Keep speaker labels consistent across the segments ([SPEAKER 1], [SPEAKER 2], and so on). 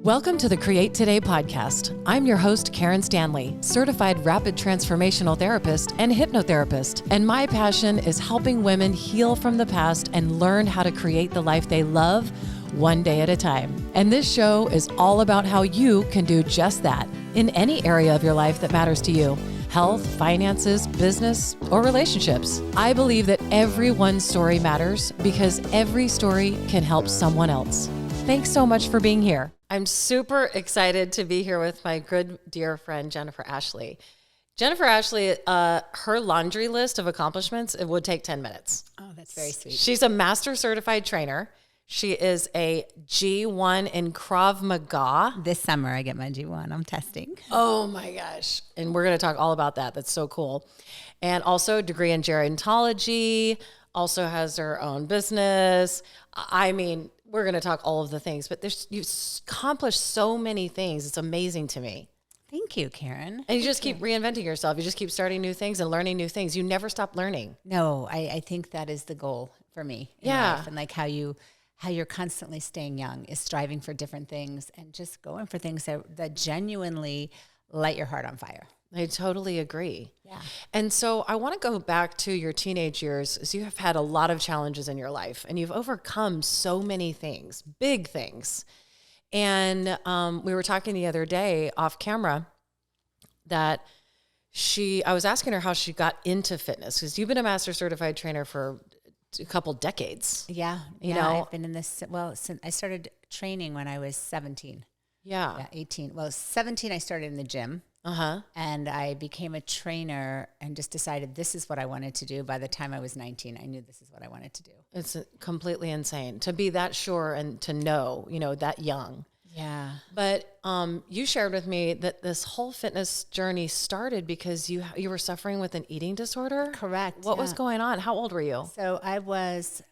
[SPEAKER 1] Welcome to the Create Today podcast. I'm your host, Karen Stanley, certified rapid transformational therapist and hypnotherapist. And my passion is helping women heal from the past and learn how to create the life they love one day at a time. And this show is all about how you can do just that in any area of your life that matters to you. Health, finances, business, or relationships. I believe that everyone's story matters because every story can help someone else. Thanks so much for being here. I'm super excited to be here with my good dear friend, Jennifer Ashley. Jennifer Ashley, her laundry list of accomplishments, it would take 10 minutes.
[SPEAKER 2] Oh, that's very sweet.
[SPEAKER 1] She's a master certified trainer. She is a G1 in Krav Maga.
[SPEAKER 2] This summer I get my G1. I'm testing.
[SPEAKER 1] Oh my gosh. And we're going to talk all about that. That's so cool. And also a degree in gerontology, also has her own business. I mean, we're going to talk all of the things, but you've accomplished so many things. It's amazing to me.
[SPEAKER 2] Thank you, Karen.
[SPEAKER 1] And you just keep reinventing yourself. You just keep starting new things and learning new things. You never stop learning.
[SPEAKER 2] No, I think that is the goal for me in life. And like how you're constantly staying young is striving for different things and just going for things that genuinely light your heart on fire.
[SPEAKER 1] I totally agree.
[SPEAKER 2] Yeah.
[SPEAKER 1] And so I want to go back to your teenage years, as you have had a lot of challenges in your life and you've overcome so many things, big things. And we were talking the other day off camera that I was asking her how she got into fitness, because you've been a master certified trainer for a couple decades.
[SPEAKER 2] Yeah.
[SPEAKER 1] You know,
[SPEAKER 2] I've been in this, since I started training when I was 17.
[SPEAKER 1] Yeah.
[SPEAKER 2] 18. Well, 17, I started in the gym. And I became a trainer and just decided this is what I wanted to do. By the time I was 19, I knew this is what I wanted to do.
[SPEAKER 1] It's completely insane to be that sure and to know, that young.
[SPEAKER 2] Yeah.
[SPEAKER 1] But you shared with me that this whole fitness journey started because you were suffering with an eating disorder.
[SPEAKER 2] Correct.
[SPEAKER 1] What was going on? How old were you?
[SPEAKER 2] So I was,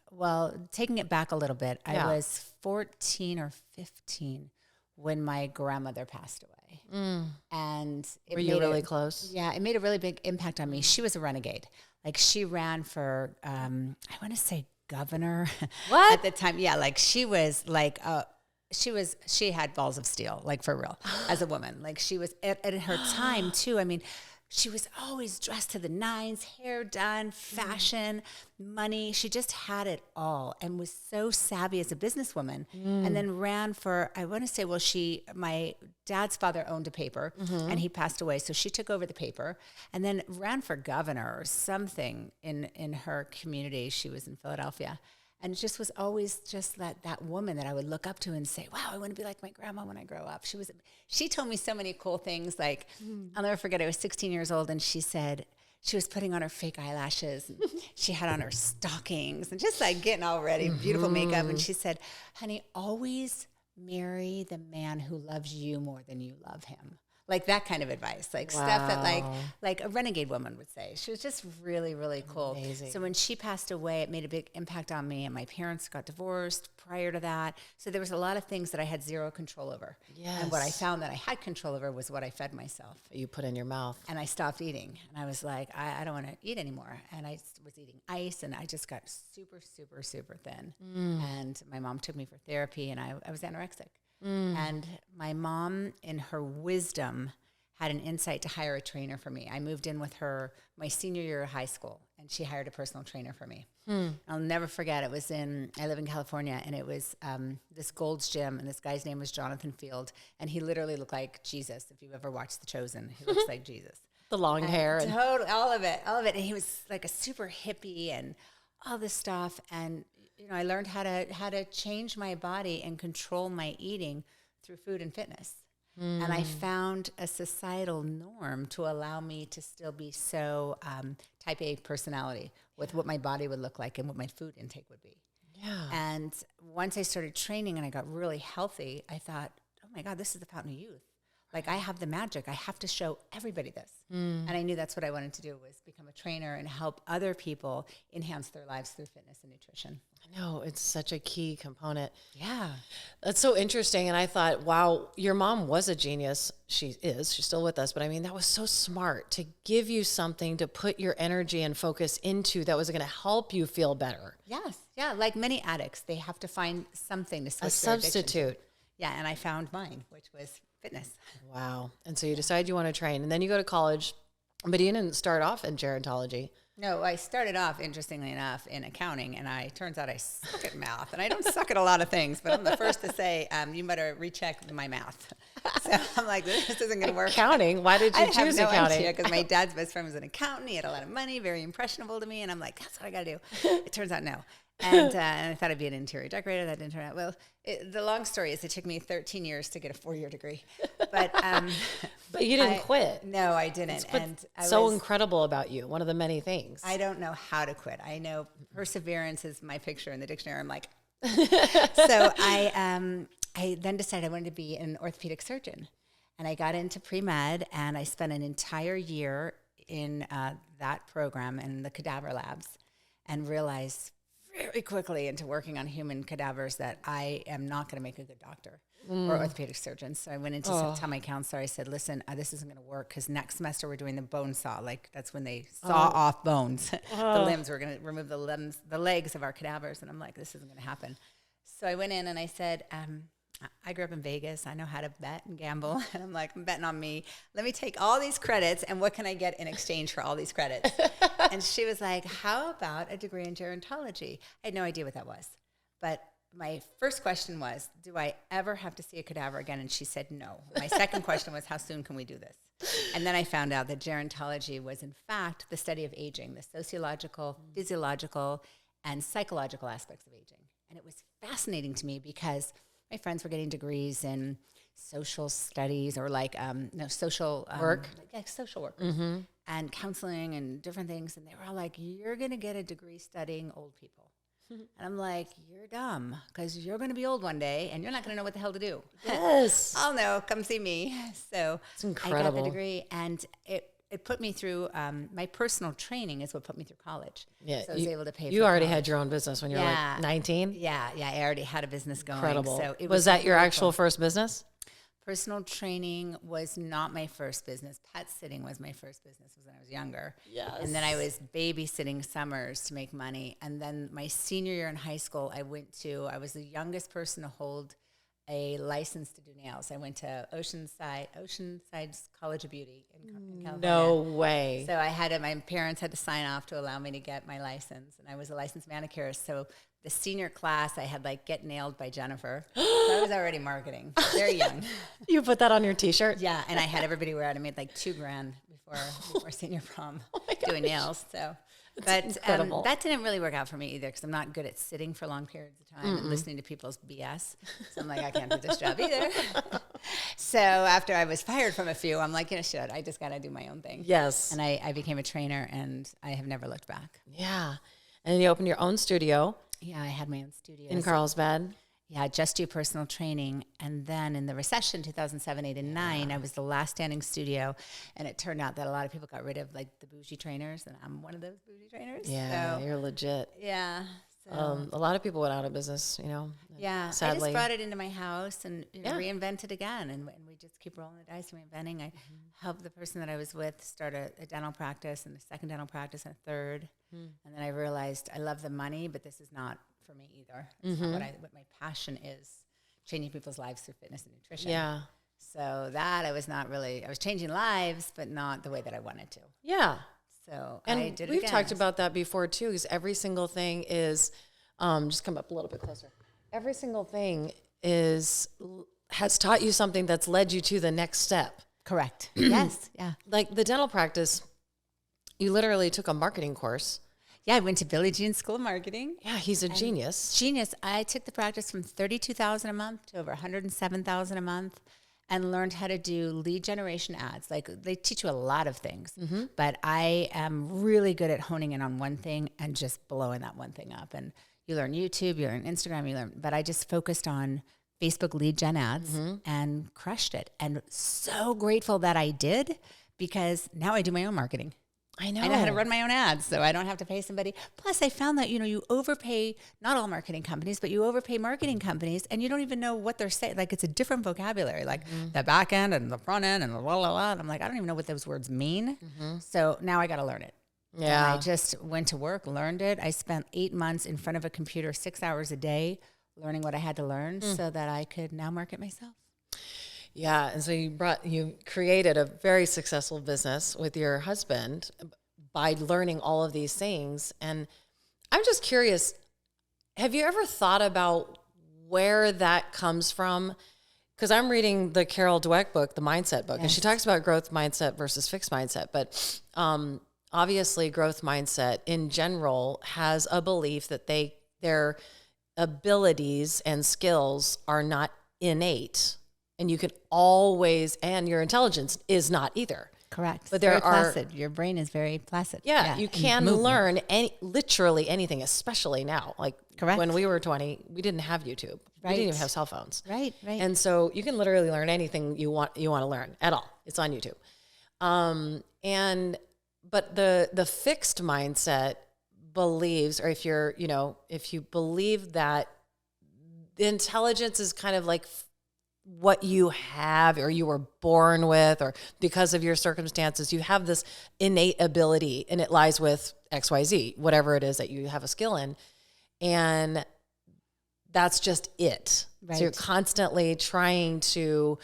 [SPEAKER 2] taking it back a little bit, I was 14 or 15 when my grandmother passed away. And
[SPEAKER 1] were you really close?
[SPEAKER 2] Yeah, it made a really big impact on me. She was a renegade. Like she ran for, I want to say governor.
[SPEAKER 1] What?
[SPEAKER 2] At the time. Yeah, like she was like, she had balls of steel, like for real, as a woman. Like she was at her time too. I mean, she was always dressed to the nines, hair done, fashion, money. She just had it all and was so savvy as a businesswoman. And then ran for, I want to say, my dad's father owned a paper and he passed away. So she took over the paper and then ran for governor or something in her community. She was in Philadelphia. And it just was always just that woman that I would look up to and say, wow, I want to be like my grandma when I grow up. She told me so many cool things. Like, I'll never forget, I was 16 years old and she said, she was putting on her fake eyelashes and she had on her stockings and just like getting all ready, beautiful makeup. And she said, honey, always marry the man who loves you more than you love him. Like that kind of advice, like stuff that like a renegade woman would say. She was just really, really cool.
[SPEAKER 1] Amazing.
[SPEAKER 2] So when she passed away, it made a big impact on me, and my parents got divorced prior to that. So there was a lot of things that I had zero control over.
[SPEAKER 1] Yes.
[SPEAKER 2] And what I found that I had control over was what I fed myself.
[SPEAKER 1] You put in your mouth.
[SPEAKER 2] And I stopped eating. And I was like, I don't want to eat anymore. And I was eating ice, and I just got super, super, super thin. And my mom took me for therapy, and I was anorexic. And my mom, in her wisdom, had an insight to hire a trainer for me. I moved in with her my senior year of high school, and she hired a personal trainer for me. I'll never forget, I live in California, and it was this Gold's Gym, and this guy's name was Jonathan Field, and he literally looked like Jesus. If you've ever watched The Chosen, he looks like Jesus.
[SPEAKER 1] The long hair.
[SPEAKER 2] Totally, all of it. And he was like a super hippie and all this stuff, and I learned how to change my body and control my eating through food and fitness. And I found a societal norm to allow me to still be so type A personality with what my body would look like and what my food intake would be.
[SPEAKER 1] Yeah.
[SPEAKER 2] And once I started training and I got really healthy, I thought, oh my God, this is the fountain of youth. Like I have the magic. I have to show everybody this. And I knew that's what I wanted to do, was become a trainer and help other people enhance their lives through fitness and nutrition.
[SPEAKER 1] I know, it's such a key component.
[SPEAKER 2] Yeah.
[SPEAKER 1] That's so interesting. And I thought, wow, your mom was a genius. She's still with us. But I mean, that was so smart to give you something to put your energy and focus into that was going to help you feel better.
[SPEAKER 2] Yes. Yeah. Like many addicts, they have to find something to switch
[SPEAKER 1] A
[SPEAKER 2] their addiction to.
[SPEAKER 1] substitute.
[SPEAKER 2] Yeah, and I found mine, which was fitness.
[SPEAKER 1] Wow. And so you decide you want to train, and then you go to college, but you didn't start off in gerontology.
[SPEAKER 2] No, I started off, interestingly enough, in accounting, and turns out I suck at math, and I don't suck at a lot of things, but I'm the first to say, you better recheck my math. So I'm like, this isn't going to work.
[SPEAKER 1] Accounting? Why did you choose accounting?
[SPEAKER 2] Because my dad's best friend was an accountant. He had a lot of money, very impressionable to me, and I'm like, that's what I got to do. It turns out no. And I thought I'd be an interior decorator. That didn't turn out well. The long story is it took me 13 years to get a 4-year degree. But
[SPEAKER 1] but you didn't quit.
[SPEAKER 2] No, I didn't.
[SPEAKER 1] And so incredible about you. One of the many things.
[SPEAKER 2] I don't know how to quit. I know perseverance is my picture in the dictionary. I'm like, so I then decided I wanted to be an orthopedic surgeon. And I got into pre-med, and I spent an entire year in that program in the cadaver labs, and realized very quickly into working on human cadavers that I am not going to make a good doctor or orthopedic surgeon. So I went in to tell my counselor, I said, listen, this isn't going to work, because next semester we're doing the bone saw. Like, that's when they saw off bones. The limbs, we're going to remove the legs of our cadavers. And I'm like, this isn't going to happen. So I went in and I said, I grew up in Vegas. I know how to bet and gamble. And I'm like, I'm betting on me. Let me take all these credits, and what can I get in exchange for all these credits? And she was like, how about a degree in gerontology? I had no idea what that was. But my first question was, do I ever have to see a cadaver again? And she said, no. My second question was, how soon can we do this? And then I found out that gerontology was, in fact, the study of aging, the sociological, physiological, and psychological aspects of aging. And it was fascinating to me, because my friends were getting degrees in social studies, or social
[SPEAKER 1] work,
[SPEAKER 2] social work, and counseling and different things. And they were all like, you're going to get a degree studying old people. And I'm like, you're dumb, because you're going to be old one day, and you're not going to know what the hell to do.
[SPEAKER 1] Yes.
[SPEAKER 2] I'll know. Come see me. So
[SPEAKER 1] it's incredible.
[SPEAKER 2] I got the degree, and it put me through, my personal training is what put me through college.
[SPEAKER 1] Yeah,
[SPEAKER 2] so I was able to pay for
[SPEAKER 1] You already
[SPEAKER 2] college.
[SPEAKER 1] had your own business when you were like 19?
[SPEAKER 2] Yeah, I already had a business going.
[SPEAKER 1] Incredible.
[SPEAKER 2] So it
[SPEAKER 1] was that your
[SPEAKER 2] really
[SPEAKER 1] actual
[SPEAKER 2] cool.
[SPEAKER 1] first business?
[SPEAKER 2] Personal training was not my first business. Pet sitting was my first business when I was younger.
[SPEAKER 1] Yes.
[SPEAKER 2] And then I was babysitting summers to make money. And then my senior year in high school, I was the youngest person to hold a license to do nails. I went to Oceanside College of Beauty in California.
[SPEAKER 1] No way.
[SPEAKER 2] So my parents had to sign off to allow me to get my license. And I was a licensed manicurist. So the senior class, I had Get Nailed by Jennifer. So I was already marketing, very young.
[SPEAKER 1] You put that on your T-shirt?
[SPEAKER 2] Yeah, and I had everybody wear it. I made $2,000 before senior prom doing nails. So, but that didn't really work out for me either, because I'm not good at sitting for long periods of time and listening to people's BS. So I'm like, I can't do this job either. So after I was fired from a few, I'm like, shit, I just got to do my own thing.
[SPEAKER 1] Yes.
[SPEAKER 2] And I became a trainer, and I have never looked back.
[SPEAKER 1] Yeah. And then you opened your own studio.
[SPEAKER 2] Yeah, I had my own studio.
[SPEAKER 1] In Carlsbad.
[SPEAKER 2] Yeah, just do personal training. And then in the recession, 2007, 8, and 9, I was the last standing studio. And it turned out that a lot of people got rid of the bougie trainers. And I'm one of those bougie trainers.
[SPEAKER 1] Yeah,
[SPEAKER 2] so,
[SPEAKER 1] you're legit.
[SPEAKER 2] Yeah. So.
[SPEAKER 1] A lot of people went out of business,
[SPEAKER 2] Yeah.
[SPEAKER 1] sadly.
[SPEAKER 2] I just brought it into my house and reinvent it again. And we just keep rolling the dice, reinventing. I helped the person that I was with start a dental practice, and a second dental practice, and a third. And then I realized I love the money, but this is not for me either. It's not what my passion is, changing people's lives through fitness and nutrition.
[SPEAKER 1] Yeah.
[SPEAKER 2] So that I was changing lives, but not the way that I wanted to.
[SPEAKER 1] Yeah.
[SPEAKER 2] So
[SPEAKER 1] and
[SPEAKER 2] I did it
[SPEAKER 1] we've
[SPEAKER 2] again.
[SPEAKER 1] talked about that before too, because every single thing is, just come up a little bit closer. Every single thing has taught you something that's led you to the next step.
[SPEAKER 2] Correct. Yes. Yeah.
[SPEAKER 1] Like the dental practice, you literally took a marketing course.
[SPEAKER 2] Yeah, I went to Billie Jean's School of Marketing.
[SPEAKER 1] Yeah, he's a genius.
[SPEAKER 2] Genius. I took the practice from $32,000 a month to over $107,000 a month, and learned how to do lead generation ads. They teach you a lot of things, but I am really good at honing in on one thing and just blowing that one thing up. And you learn YouTube, you learn Instagram, but I just focused on Facebook lead gen ads and crushed it. And so grateful that I did, because now I do my own marketing.
[SPEAKER 1] I know.
[SPEAKER 2] I know how to run my own ads, so I don't have to pay somebody. Plus, I found that, you overpay, not all marketing companies, but you overpay marketing companies, and you don't even know what they're saying. It's a different vocabulary, the back end and the front end and the la, la, la. And I'm like, I don't even know what those words mean. So now I got to learn it.
[SPEAKER 1] Yeah.
[SPEAKER 2] And I just went to work, learned it. I spent 8 months in front of a computer, 6 hours a day, learning what I had to learn so that I could now market myself.
[SPEAKER 1] Yeah, and so you created a very successful business with your husband by learning all of these things. And I'm just curious, have you ever thought about where that comes from? Because I'm reading the Carol Dweck book, the Mindset book, and she talks about growth mindset versus fixed mindset. But obviously, growth mindset in general has a belief that their abilities and skills are not innate. And you can always, and your intelligence is not either.
[SPEAKER 2] Correct.
[SPEAKER 1] But there
[SPEAKER 2] very
[SPEAKER 1] are
[SPEAKER 2] placid. Your brain is very placid.
[SPEAKER 1] Yeah, you can learn literally anything, especially now. Like
[SPEAKER 2] Correct.
[SPEAKER 1] When we were 20, we didn't have YouTube.
[SPEAKER 2] Right.
[SPEAKER 1] We didn't even have cell phones.
[SPEAKER 2] Right.
[SPEAKER 1] And so you can literally learn anything you want to learn at all. It's on YouTube. But the fixed mindset believes, or if you believe that the intelligence is kind of like what you have or you were born with, or because of your circumstances, you have this innate ability and it lies with XYZ, whatever it is that you have a skill in. And that's just it.
[SPEAKER 2] Right.
[SPEAKER 1] So you're constantly trying to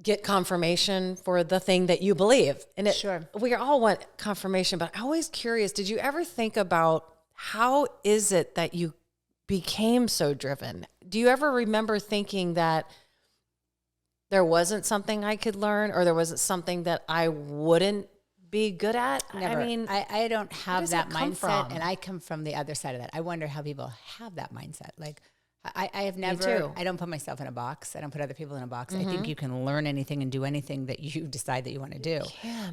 [SPEAKER 1] get confirmation for the thing that you believe. And we all want confirmation, but I'm always curious, did you ever think about how is it that you became so driven? Do you ever remember thinking that there wasn't something I could learn, or there wasn't something that I wouldn't be good at?
[SPEAKER 2] Never.
[SPEAKER 1] I mean,
[SPEAKER 2] I don't have that mindset,
[SPEAKER 1] from?
[SPEAKER 2] and I come from the other side of that. I wonder how people have that mindset. Like, I have never,
[SPEAKER 1] too.
[SPEAKER 2] I don't put myself in a box. I don't put other people in a box. I think you can learn anything and do anything that you decide that you want to do.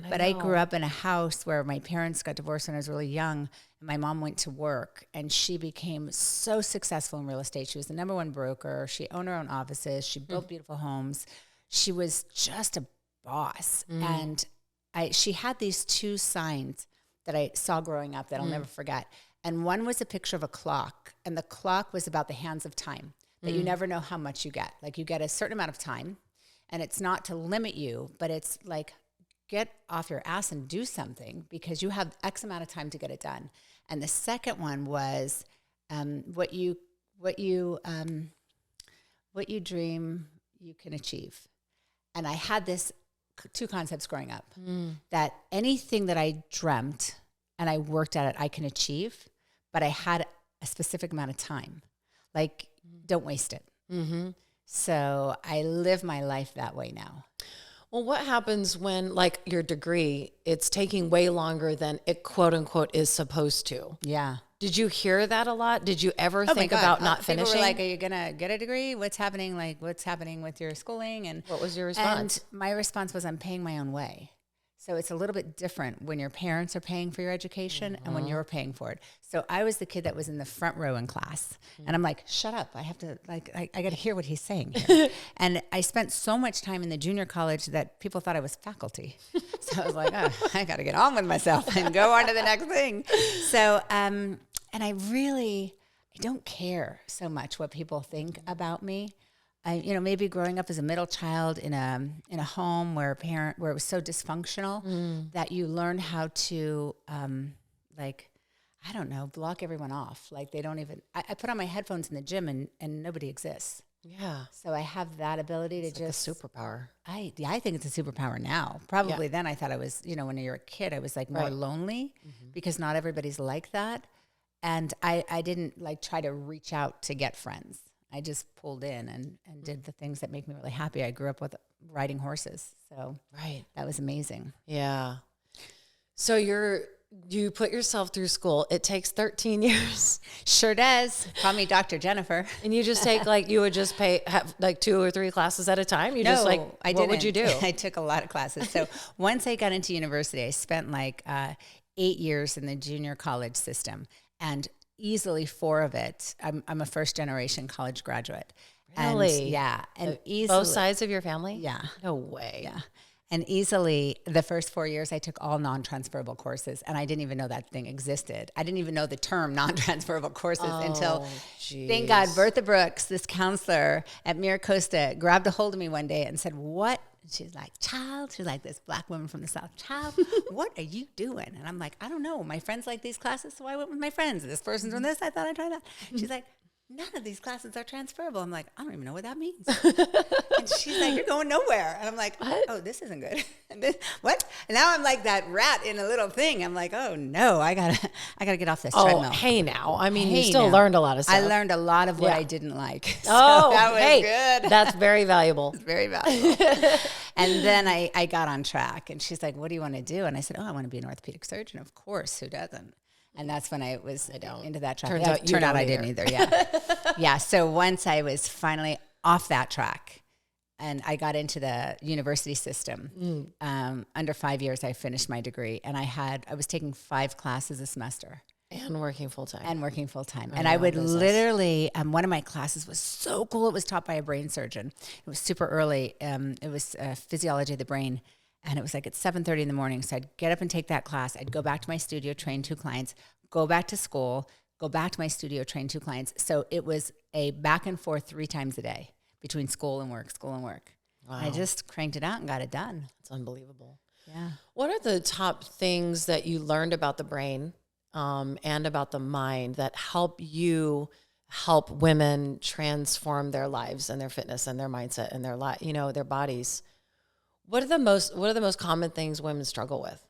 [SPEAKER 2] But I grew up in a house where my parents got divorced when I was really young, and my mom went to work, and she became so successful in real estate. She was the number one broker. She owned her own offices. She built beautiful homes. She was just a boss. And she had these two signs that I saw growing up that I'll never forget. And one was a picture of a clock, and the clock was about the hands of time, that you never know how much you get. Like, you get a certain amount of time, and it's not to limit you, but it's like, get off your ass and do something because you have X amount of time to get it done. And the second one was what you dream, you can achieve. And I had this two concepts growing up, that anything that I dreamt and I worked at it, I can achieve, but I had a specific amount of time. Like, don't waste it. So I live my life that way now.
[SPEAKER 1] Well, what happens when, like, your degree, it's taking way longer than it, quote unquote, is supposed to?
[SPEAKER 2] Yeah.
[SPEAKER 1] Did you hear that a lot? Did you ever think about not finishing?
[SPEAKER 2] People were like, are you going to get a degree? What's happening? Like, what's happening with your schooling? And
[SPEAKER 1] what was your response?
[SPEAKER 2] And my response was, I'm paying my own way. So it's a little bit different when your parents are paying for your education and when you're paying for it. So I was the kid that was in the front row in class. And I'm like, shut up. I have to, like, I got to hear what he's saying here. And I spent so much time in the junior college that people thought I was faculty. So I was like, oh, I got to get on with myself and go on to the next thing. So, and I don't care so much what people think about me. Maybe growing up as a middle child in a home where it was so dysfunctional that you learn how to block everyone off. Like, they don't even. I put on my headphones in the gym and nobody exists.
[SPEAKER 1] Yeah.
[SPEAKER 2] So I have that ability to just
[SPEAKER 1] a superpower.
[SPEAKER 2] I think it's a superpower now. Probably then I thought I was. When you're a kid, I was like more lonely because not everybody's like that, and I didn't like try to reach out to get friends. I just pulled in and did the things that make me really happy. I grew up with riding horses, so that was amazing.
[SPEAKER 1] Yeah. So you put yourself through school. It takes 13 years.
[SPEAKER 2] Sure does. Call me Dr. Jennifer.
[SPEAKER 1] And you just take you would just have like 2 or 3 classes at a time?
[SPEAKER 2] I didn't.
[SPEAKER 1] What would you do?
[SPEAKER 2] I took a lot of classes. So once I got into university, I spent 8 years in the junior college system, and easily 4 of it, I'm a first generation college graduate.
[SPEAKER 1] Really?
[SPEAKER 2] And, yeah. And easily.
[SPEAKER 1] Both sides of your family?
[SPEAKER 2] Yeah.
[SPEAKER 1] No way.
[SPEAKER 2] Yeah. And easily the first 4 years I took all non-transferable courses, and I didn't even know that thing existed. I didn't even know the term non-transferable courses until, thank God, Bertha Brooks, this counselor at Miracosta, grabbed a hold of me one day and said, what? She's like, child, she's like this black woman from the South, child, what are you doing? And I'm like, I don't know. My friends like these classes, so I went with my friends. This person's doing this, I thought I'd try that. She's like, none of these classes are transferable. I'm like, I don't even know what that means. And she's like, you're going nowhere. And I'm like, what? Oh, this isn't good. And then, what? And now I'm like that rat in a little thing. I'm like, oh no, I gotta get off this treadmill.
[SPEAKER 1] Hey now. I mean, you still learned a lot of stuff.
[SPEAKER 2] I learned a lot of what I didn't like. So
[SPEAKER 1] that
[SPEAKER 2] was good.
[SPEAKER 1] That's very valuable.
[SPEAKER 2] It's very valuable. And then I got on track, and she's like, what do you want to do? And I said, oh, I want to be an orthopedic surgeon. Of course, who doesn't? And that's when I was into that track. Turned out I didn't either. Yeah. Yeah. So once I was finally off that track and I got into the university system, under 5 years, I finished my degree, and I was taking 5 classes a semester.
[SPEAKER 1] And working full time.
[SPEAKER 2] And I would literally, one of my classes was so cool. It was taught by a brain surgeon. It was super early. It was physiology of the brain. And it was like at 7:30 in the morning. So I'd get up and take that class. I'd go back to my studio, train 2 clients, go back to school, go back to my studio, train 2 clients. So it was a back and forth 3 times a day between school and work. Wow. I just cranked it out and got it done.
[SPEAKER 1] It's unbelievable.
[SPEAKER 2] Yeah.
[SPEAKER 1] What are the top things that you learned about the brain and about the mind that help women transform their lives and their fitness and their mindset and their bodies? What are the most common things women struggle with?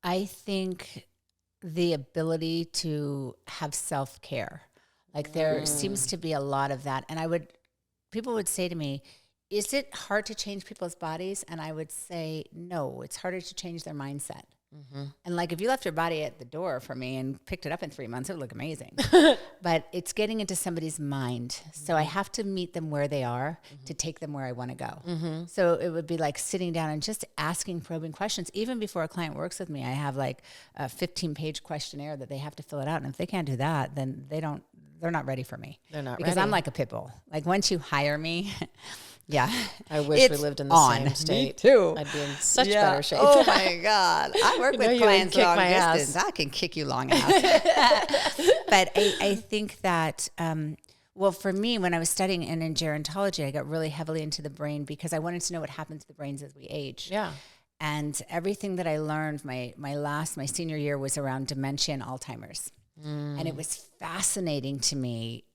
[SPEAKER 2] I think the ability to have self-care. Like there seems to be a lot of that. And people would say to me, is it hard to change people's bodies? And I would say, no, it's harder to change their mindset. Mm-hmm. And like if you left your body at the door for me and picked it up in 3 months, it would look amazing. But it's getting into somebody's mind. Mm-hmm. So I have to meet them where they are to take them where I want to go. Mm-hmm. So it would be like sitting down and just asking probing questions. Even before a client works with me, I have like a 15-page questionnaire that they have to fill it out. And if they can't do that, then they're not ready for me.
[SPEAKER 1] They're not
[SPEAKER 2] because
[SPEAKER 1] ready.
[SPEAKER 2] I'm like a pit bull. Like once you hire me, yeah.
[SPEAKER 1] I wish we lived in the same state.
[SPEAKER 2] Me too.
[SPEAKER 1] I'd be in such better shape.
[SPEAKER 2] Oh my God. I work with clients long distance. I can kick you long enough. But I think that, well, for me, when I was studying and in gerontology, I got really heavily into the brain because I wanted to know what happens to the brains as we age.
[SPEAKER 1] Yeah.
[SPEAKER 2] And everything that I learned, my senior year was around dementia and Alzheimer's. And it was fascinating to me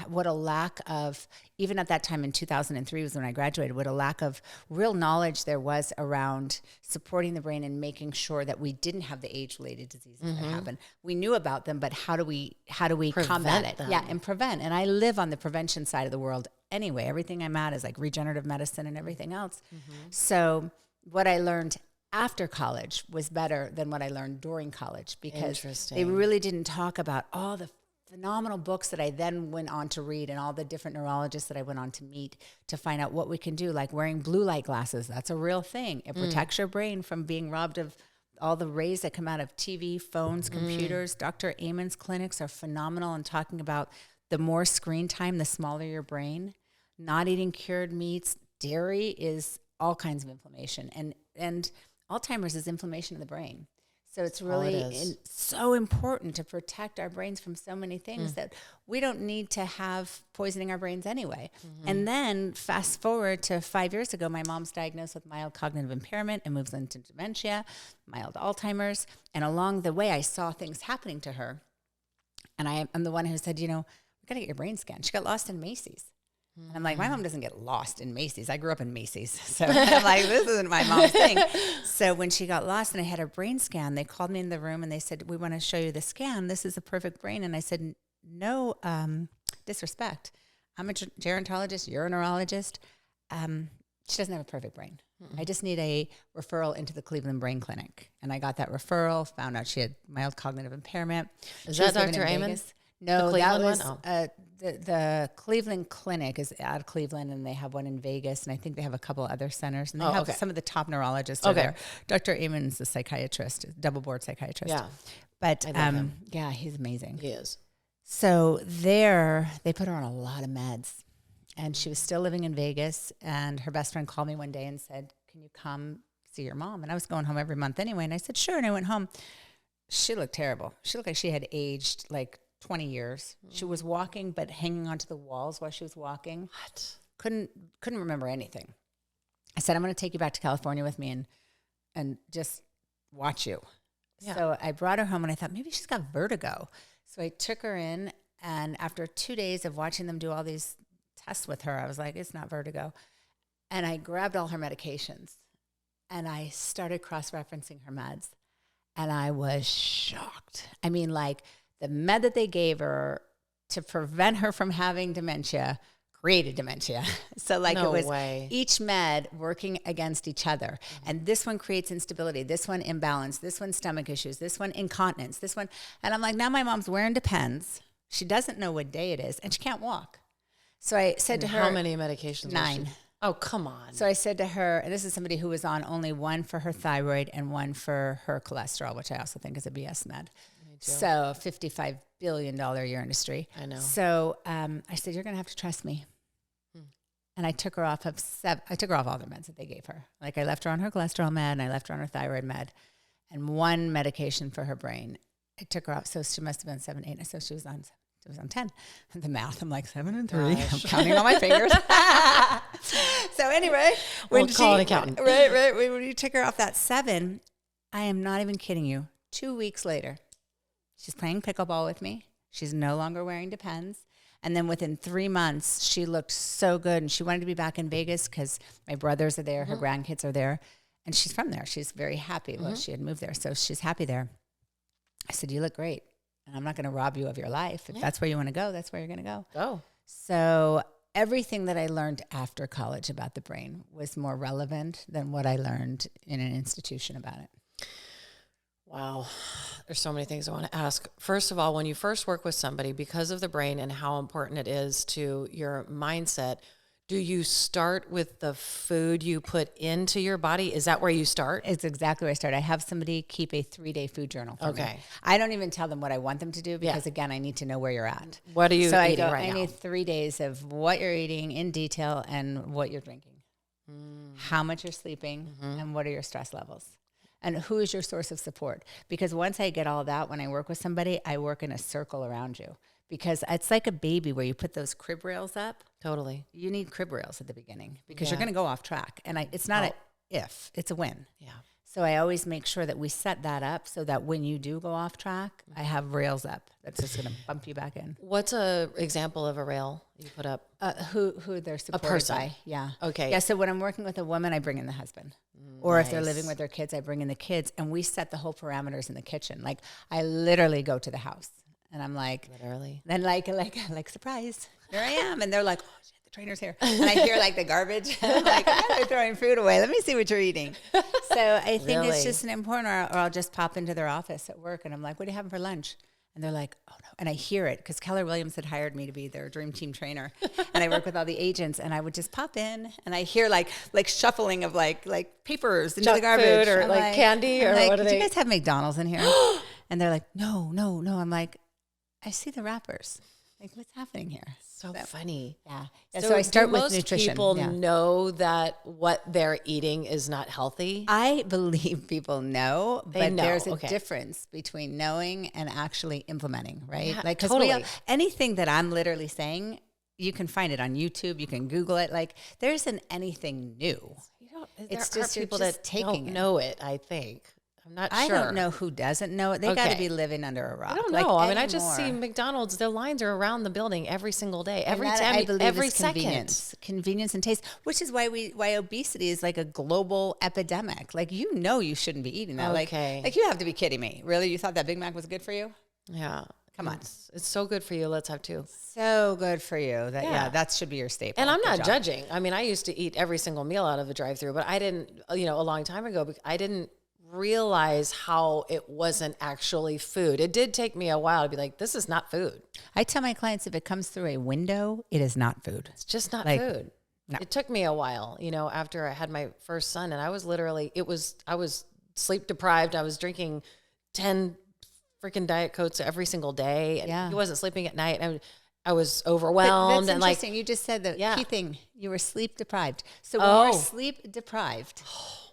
[SPEAKER 2] what a lack of, even at that time in 2003 was when I graduated, what a lack of real knowledge there was around supporting the brain and making sure that we didn't have the age-related diseases that happen. We knew about them, but how do we combat it?
[SPEAKER 1] Them.
[SPEAKER 2] Yeah, and prevent. And I live on the prevention side of the world anyway. Everything I'm at is like regenerative medicine and everything else. So what I learned after college was better than what I learned during college because they really didn't talk about all the phenomenal books that I then went on to read and all the different neurologists that I went on to meet to find out what we can do, like wearing blue light glasses. That's a real thing. It protects your brain from being robbed of all the rays that come out of TV, phones, computers. Dr. Amen's clinics are phenomenal in talking about the more screen time, the smaller your brain. Not eating cured meats. Dairy is all kinds of inflammation. And Alzheimer's is inflammation of the brain. So it's really so important to protect our brains from so many things that we don't need to have poisoning our brains anyway. And then fast forward to 5 years ago, my mom's diagnosed with mild cognitive impairment and moves into dementia, mild Alzheimer's. And along the way, I saw things happening to her. And I'm the one who said, we got to get your brain scanned. She got lost in Macy's. And I'm like, my mom doesn't get lost in Macy's. I grew up in Macy's. So I'm like, this isn't my mom's thing. So when she got lost and I had her brain scan, they called me in the room and they said, we want to show you the scan. This is a perfect brain. And I said, no disrespect. I'm a gerontologist. You're a neurologist. She doesn't have a perfect brain. I just need a referral into the Cleveland Brain Clinic. And I got that referral, found out she had mild cognitive impairment.
[SPEAKER 1] Is that Dr. Amen?
[SPEAKER 2] No, that was the Cleveland Clinic is out of Cleveland, and they have one in Vegas, and I think they have a couple other centers, and they have some of the top neurologists are there. Dr. Amen's a psychiatrist, double board psychiatrist. Yeah, but yeah, he's amazing.
[SPEAKER 1] He is.
[SPEAKER 2] So there, they put her on a lot of meds, and she was still living in Vegas, and her best friend called me one day and said, "Can you come see your mom?" And I was going home every month anyway, and I said, "Sure." And I went home. She looked terrible. She looked like she had aged like 20 years. She was walking, but hanging onto the walls while she was walking.
[SPEAKER 1] What?
[SPEAKER 2] Couldn't remember anything. I said, I'm going to take you back to California with me and just watch you. Yeah. So I brought her home and I thought maybe she's got vertigo. So I took her in And after 2 days of watching them do all these tests with her, I was like, it's not vertigo. And I grabbed all her medications and I started cross-referencing her meds. And I was shocked. I mean, like the med that they gave her to prevent her from having dementia created dementia. So like it was each med working against each other. And this one creates instability, this one imbalance, this one stomach issues, this one incontinence, this one. And I'm like, now my mom's wearing Depends. She doesn't know what day it is and she can't walk. So I said to her.
[SPEAKER 1] How many medications?
[SPEAKER 2] 9.
[SPEAKER 1] Oh, come on.
[SPEAKER 2] So I said to her, and this is somebody who was on only one for her thyroid and one for her cholesterol, which I also think is a BS med. So $55 billion a year industry.
[SPEAKER 1] I know.
[SPEAKER 2] So I said, you're going to have to trust me. And I took her off I took her off all the meds that they gave her. Like I left her on her cholesterol med and I left her on her thyroid med and one medication for her brain. I took her off. So she must have been 7, 8. So she was on 10. The math, I'm like 7 and 3. Gosh. I'm counting on my fingers. So anyway,
[SPEAKER 1] we'll call an accountant.
[SPEAKER 2] Right. When you took her off that 7, I am not even kidding you. 2 weeks later, she's playing pickleball with me. She's no longer wearing Depends. And then within 3 months, she looked so good. And she wanted to be back in Vegas because my brothers are there, her grandkids are there. And she's from there. She's very happy. Well, she had moved there, so she's happy there. I said, you look great. And I'm not going to rob you of your life. If that's where you want to go, that's where you're going to go.
[SPEAKER 1] Go.
[SPEAKER 2] So everything that I learned after college about the brain was more relevant than what I learned in an institution about it.
[SPEAKER 1] Wow. There's so many things I want to ask. First of all, when you first work with somebody, because of the brain and how important it is to your mindset, do you start with the food you put into your body? Is that where you start?
[SPEAKER 2] It's exactly where I start. I have somebody keep a 3-day food journal for me. I don't even tell them what I want them to do because, again, I need to know where you're at.
[SPEAKER 1] What are you eating right now?
[SPEAKER 2] I need 3 days of what you're eating in detail and what you're drinking, how much you're sleeping, and what are your stress levels. And who is your source of support? Because once I get all that, when I work with somebody, I work in a circle around you. Because it's like a baby where you put those crib rails up.
[SPEAKER 1] Totally.
[SPEAKER 2] You need crib rails at the beginning because you're going to go off track. And it's not an if, it's a when.
[SPEAKER 1] Yeah.
[SPEAKER 2] So I always make sure that we set that up so that when you do go off track, I have rails up. That's just going to bump you back in.
[SPEAKER 1] What's a example of a rail you put up?
[SPEAKER 2] Who they're supported by. Yeah.
[SPEAKER 1] Okay.
[SPEAKER 2] Yeah, so when I'm working with a woman, I bring in the husband. Or if they're living with their kids, I bring in the kids. And we set the whole parameters in the kitchen. Like, I literally go to the house. And I'm like,
[SPEAKER 1] literally.
[SPEAKER 2] Then like surprise, here I am. And they're like, oh shit, the trainer's here. And I hear like the garbage. I'm like, they're throwing food away. Let me see what you're eating. So I think it's just an important, or I'll just pop into their office at work and I'm like, what are you having for lunch? And they're like, oh no. And I hear it because Keller Williams had hired me to be their dream team trainer. And I work with all the agents and I would just pop in and I hear like shuffling of like papers into the garbage.
[SPEAKER 1] Food or like candy or what are they?
[SPEAKER 2] Do you guys have McDonald's in here? And they're like, no. I'm like, I see the wrappers. Like, what's happening here?
[SPEAKER 1] So funny.
[SPEAKER 2] Yeah. So I start with nutrition.
[SPEAKER 1] Most people know that what they're eating is not healthy?
[SPEAKER 2] I believe people know, but there's a difference between knowing and actually implementing, right?
[SPEAKER 1] Yeah,
[SPEAKER 2] like,
[SPEAKER 1] totally.
[SPEAKER 2] Anything that I'm literally saying, you can find it on YouTube. You can Google it. Like, there isn't anything new.
[SPEAKER 1] It's just people that don't know it, I think. I'm not sure.
[SPEAKER 2] I don't know who doesn't know it. They got to be living under a rock.
[SPEAKER 1] I don't know. I mean, I just see McDonald's. Their lines are around the building every single day, every time,
[SPEAKER 2] I believe
[SPEAKER 1] every
[SPEAKER 2] is
[SPEAKER 1] second.
[SPEAKER 2] Convenience and taste, which is why obesity is like a global epidemic. Like, you shouldn't be eating that.
[SPEAKER 1] Okay.
[SPEAKER 2] Like you have to be kidding me. Really, you thought that Big Mac was good for you?
[SPEAKER 1] Yeah.
[SPEAKER 2] Come on.
[SPEAKER 1] It's so good for you. Let's have 2.
[SPEAKER 2] So good for you. That should be your staple.
[SPEAKER 1] And I'm not judging. I mean, I used to eat every single meal out of a drive-thru, but I didn't. A long time ago, I didn't realize how it wasn't actually food. It did take me a while to be like, this is not food.
[SPEAKER 2] I tell my clients if it comes through a window, it is not food.
[SPEAKER 1] It's just not food.
[SPEAKER 2] No.
[SPEAKER 1] It took me a while, after I had my first son, and I was literally, I was sleep deprived. I was drinking 10 freaking Diet Cokes every single day. And he wasn't sleeping at night. And I was overwhelmed.
[SPEAKER 2] That's interesting. You just said the key thing. You were sleep deprived. So when we're sleep deprived,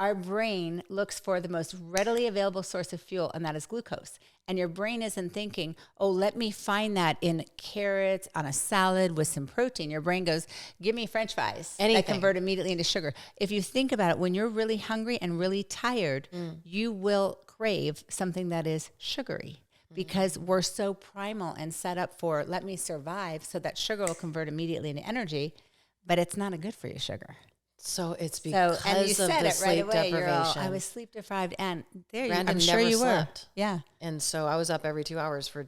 [SPEAKER 2] our brain looks for the most readily available source of fuel, and that is glucose. And your brain isn't thinking, let me find that in carrots, on a salad with some protein. Your brain goes, give me French fries. Anything. That convert immediately into sugar. If you think about it, when you're really hungry and really tired, you will crave something that is sugary. because we're so primal and set up for let me survive so that sugar will convert immediately into energy, but it's not a good for you sugar.
[SPEAKER 1] So it's because
[SPEAKER 2] and you
[SPEAKER 1] of
[SPEAKER 2] said
[SPEAKER 1] the
[SPEAKER 2] it right
[SPEAKER 1] sleep
[SPEAKER 2] away.
[SPEAKER 1] deprivation.
[SPEAKER 2] I was sleep deprived, and
[SPEAKER 1] Brandon
[SPEAKER 2] I'm sure
[SPEAKER 1] never
[SPEAKER 2] you
[SPEAKER 1] slept.
[SPEAKER 2] were. Yeah.
[SPEAKER 1] And so I was up every 2 hours for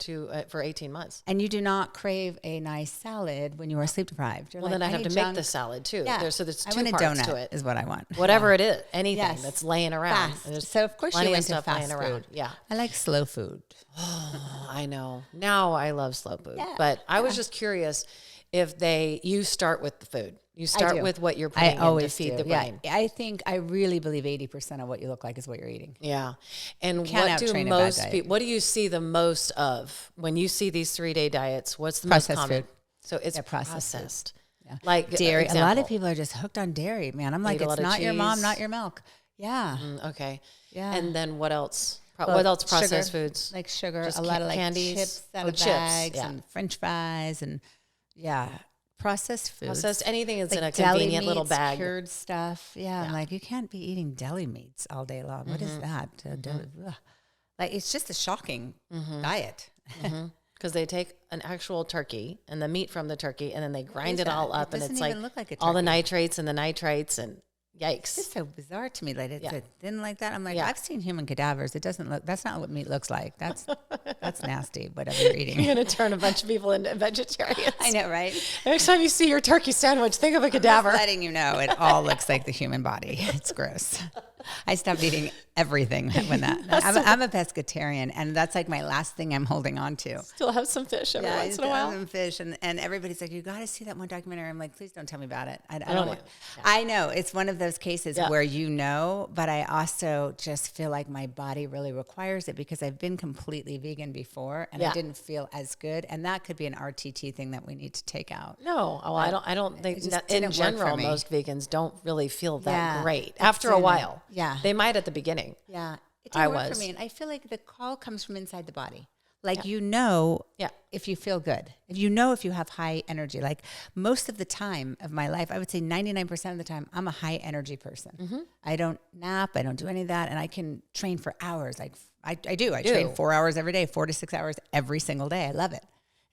[SPEAKER 1] 18 months.
[SPEAKER 2] And you do not crave a nice salad when you are sleep deprived. You're
[SPEAKER 1] Then I have to
[SPEAKER 2] junk.
[SPEAKER 1] make the salad too.
[SPEAKER 2] Yeah.
[SPEAKER 1] So there's
[SPEAKER 2] I
[SPEAKER 1] two
[SPEAKER 2] want a
[SPEAKER 1] parts
[SPEAKER 2] donut
[SPEAKER 1] to it.
[SPEAKER 2] is what I want.
[SPEAKER 1] Whatever it is, anything
[SPEAKER 2] Yes.
[SPEAKER 1] that's laying around.
[SPEAKER 2] Fast. So of course you
[SPEAKER 1] plenty
[SPEAKER 2] went
[SPEAKER 1] of
[SPEAKER 2] to
[SPEAKER 1] stuff
[SPEAKER 2] fast
[SPEAKER 1] laying around.
[SPEAKER 2] food.
[SPEAKER 1] Yeah.
[SPEAKER 2] I like slow food.
[SPEAKER 1] Oh, I know. Now I love slow food.
[SPEAKER 2] Yeah.
[SPEAKER 1] But I was just curious if you start with the food. You start with what you're putting in to feed the brain.
[SPEAKER 2] Yeah. I really believe 80% of what you look like is what you're eating.
[SPEAKER 1] Yeah. And
[SPEAKER 2] Can't
[SPEAKER 1] what do most people, what do you see the most of when you see these 3-day diets? What's the most common?
[SPEAKER 2] Food.
[SPEAKER 1] So it's
[SPEAKER 2] processed.
[SPEAKER 1] Yeah. Like
[SPEAKER 2] dairy.
[SPEAKER 1] Example.
[SPEAKER 2] A lot of people are just hooked on dairy, man. I'm like, it's not your mom, not your milk. Yeah.
[SPEAKER 1] Okay.
[SPEAKER 2] Yeah.
[SPEAKER 1] And then what else? What else? Processed
[SPEAKER 2] sugar,
[SPEAKER 1] foods?
[SPEAKER 2] Like sugar,
[SPEAKER 1] Just
[SPEAKER 2] a lot of like
[SPEAKER 1] candies?
[SPEAKER 2] chips out of
[SPEAKER 1] chips,
[SPEAKER 2] bags
[SPEAKER 1] yeah.
[SPEAKER 2] and French fries and processed foods.
[SPEAKER 1] Processed anything that's
[SPEAKER 2] like
[SPEAKER 1] in a
[SPEAKER 2] deli
[SPEAKER 1] convenient little
[SPEAKER 2] meats,
[SPEAKER 1] bag.
[SPEAKER 2] cured stuff. Yeah, I'm like, you can't be eating deli meats all day long. What is that? Like, it's just a shocking diet.
[SPEAKER 1] Because they take an actual turkey and the meat from the turkey and then they grind it all up, and it's
[SPEAKER 2] like look like a
[SPEAKER 1] all the nitrates and the nitrites and yikes.
[SPEAKER 2] It's just so bizarre to me. Like it's thin like that. I'm like, I've seen human cadavers. It doesn't look. That's not what meat looks like. That's nasty. Whatever you're eating.
[SPEAKER 1] You're gonna turn a bunch of people into vegetarians.
[SPEAKER 2] I know, right?
[SPEAKER 1] Next time you see your turkey sandwich, think of a cadaver.
[SPEAKER 2] I'm just letting you know, it all looks like the human body. It's gross. I stopped eating everything when that. I'm a pescatarian, and that's like my last thing I'm holding on to.
[SPEAKER 1] Still have some fish every once in a while.
[SPEAKER 2] Some fish, and everybody's like, you got to see that one documentary. I'm like, please don't tell me about it. I don't want. Yeah. I know it's one of those cases where but I also just feel like my body really requires it because I've been completely vegan before, and I didn't feel as good, and that could be an RTT thing that we need to take out.
[SPEAKER 1] No, I don't think that in general most vegans don't really feel that great after a while.
[SPEAKER 2] Yeah.
[SPEAKER 1] They might at the beginning.
[SPEAKER 2] Yeah. It didn't work for me. And I feel like the call comes from inside the body. Like, if you feel good, if you have high energy, like most of the time of my life, I would say 99% of the time, I'm a high energy person. Mm-hmm. I don't nap. I don't do any of that. And I can train for hours. Like I do. I train 4 hours every day, 4 to 6 hours every single day. I love it.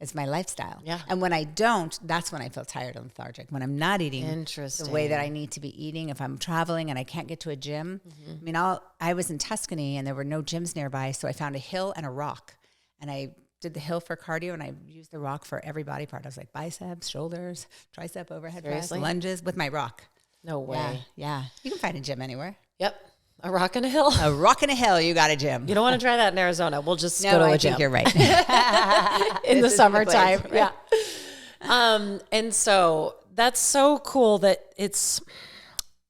[SPEAKER 2] It's my lifestyle. Yeah. And when I don't, that's when I feel tired and lethargic. When I'm not eating the way that I need to be eating, if I'm traveling and I can't get to a gym. I mean, I was in Tuscany and there were no gyms nearby. So I found a hill and a rock. And I did the hill for cardio and I used the rock for every body part. I was like biceps, shoulders, tricep, overhead press, lunges with my rock.
[SPEAKER 1] No way.
[SPEAKER 2] Yeah. You can find a gym anywhere.
[SPEAKER 1] Yep. A rock and a hill.
[SPEAKER 2] A rock and a hill, you got a gym.
[SPEAKER 1] You don't want to try that in Arizona. We'll just go to a gym.
[SPEAKER 2] I think you're right.
[SPEAKER 1] In the summertime. Right? Yeah. And so that's so cool that it's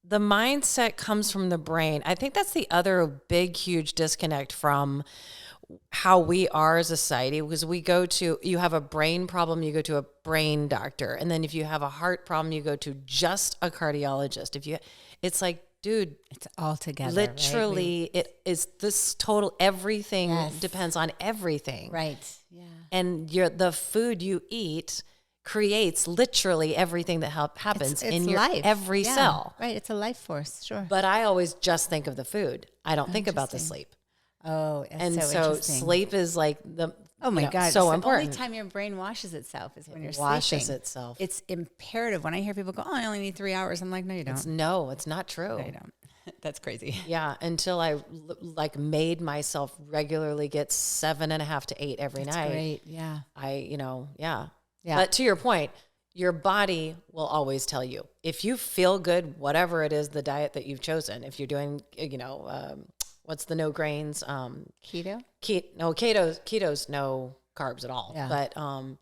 [SPEAKER 1] the mindset comes from the brain. I think that's the other big, huge disconnect from how we are as a society, because you have a brain problem, you go to a brain doctor. And then if you have a heart problem, you go to just a cardiologist. It's like, dude,
[SPEAKER 2] it's all together.
[SPEAKER 1] Literally, right? It is this total everything depends on everything.
[SPEAKER 2] Right. Yeah.
[SPEAKER 1] And the food you eat creates literally everything that happens in your
[SPEAKER 2] life.
[SPEAKER 1] Every cell.
[SPEAKER 2] Right. It's a life force. Sure.
[SPEAKER 1] But I always just think of the food. I don't think about the sleep.
[SPEAKER 2] Oh,
[SPEAKER 1] and so sleep is like
[SPEAKER 2] oh my God,
[SPEAKER 1] so
[SPEAKER 2] it's
[SPEAKER 1] important.
[SPEAKER 2] The only time your brain washes itself is when you're
[SPEAKER 1] washes
[SPEAKER 2] sleeping.
[SPEAKER 1] Itself.
[SPEAKER 2] It's imperative. When I hear people go, "Oh, I only need 3 hours," I'm like, "No, you don't."
[SPEAKER 1] It's not true.
[SPEAKER 2] No, you don't. That's crazy.
[SPEAKER 1] Yeah, until I made myself regularly get 7.5 to 8 every night.
[SPEAKER 2] That's great. Yeah.
[SPEAKER 1] Yeah. But to your point, your body will always tell you if you feel good, whatever it is, the diet that you've chosen. If you're doing, what's the no grains?
[SPEAKER 2] Keto?
[SPEAKER 1] Keto's no carbs at all. Yeah. But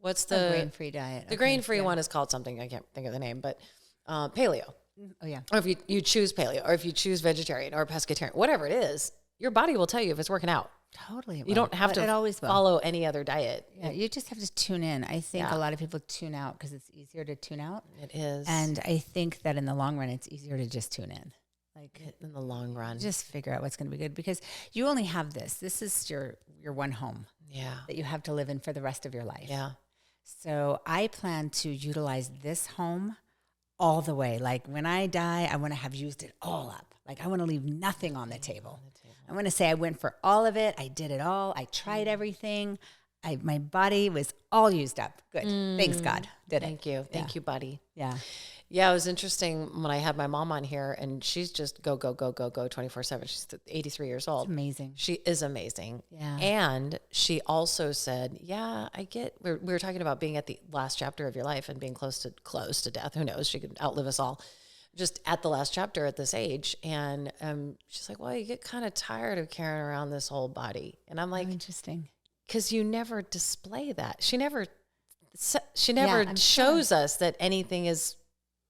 [SPEAKER 1] what's the
[SPEAKER 2] grain-free diet?
[SPEAKER 1] The grain-free one is called something, I can't think of the name, but paleo.
[SPEAKER 2] Oh, yeah.
[SPEAKER 1] Or if you choose paleo, or if you choose vegetarian or pescatarian, whatever it is, your body will tell you if it's working out.
[SPEAKER 2] Totally.
[SPEAKER 1] You don't have to follow any other diet.
[SPEAKER 2] Yeah, you just have to tune in. I think a lot of people tune out because it's easier to tune out.
[SPEAKER 1] It is.
[SPEAKER 2] And I think that in the long run, it's easier to just tune in.
[SPEAKER 1] Like in the long run,
[SPEAKER 2] just figure out what's going to be good because you only have this. This is your one home.
[SPEAKER 1] Yeah.
[SPEAKER 2] That you have to live in for the rest of your life.
[SPEAKER 1] Yeah.
[SPEAKER 2] So I plan to utilize this home all the way. Like when I die, I want to have used it all up. Like I want to leave nothing on the table. I want to say I went for all of it. I did it all. I tried everything. My body was all used up. Good. Thanks God.
[SPEAKER 1] Thank you. Thank you, buddy.
[SPEAKER 2] Yeah.
[SPEAKER 1] Yeah, it was interesting when I had my mom on here, and she's just go 24/7. She's 83 years old.
[SPEAKER 2] It's amazing.
[SPEAKER 1] She is amazing.
[SPEAKER 2] Yeah.
[SPEAKER 1] And she also said, yeah, I get, we were talking about being at the last chapter of your life and being close to death. Who knows? She could outlive us all. Just at the last chapter at this age. And she's like, well, you get kind of tired of carrying around this whole body. And I'm like,
[SPEAKER 2] interesting.
[SPEAKER 1] Because you never display that. She never shows us that anything is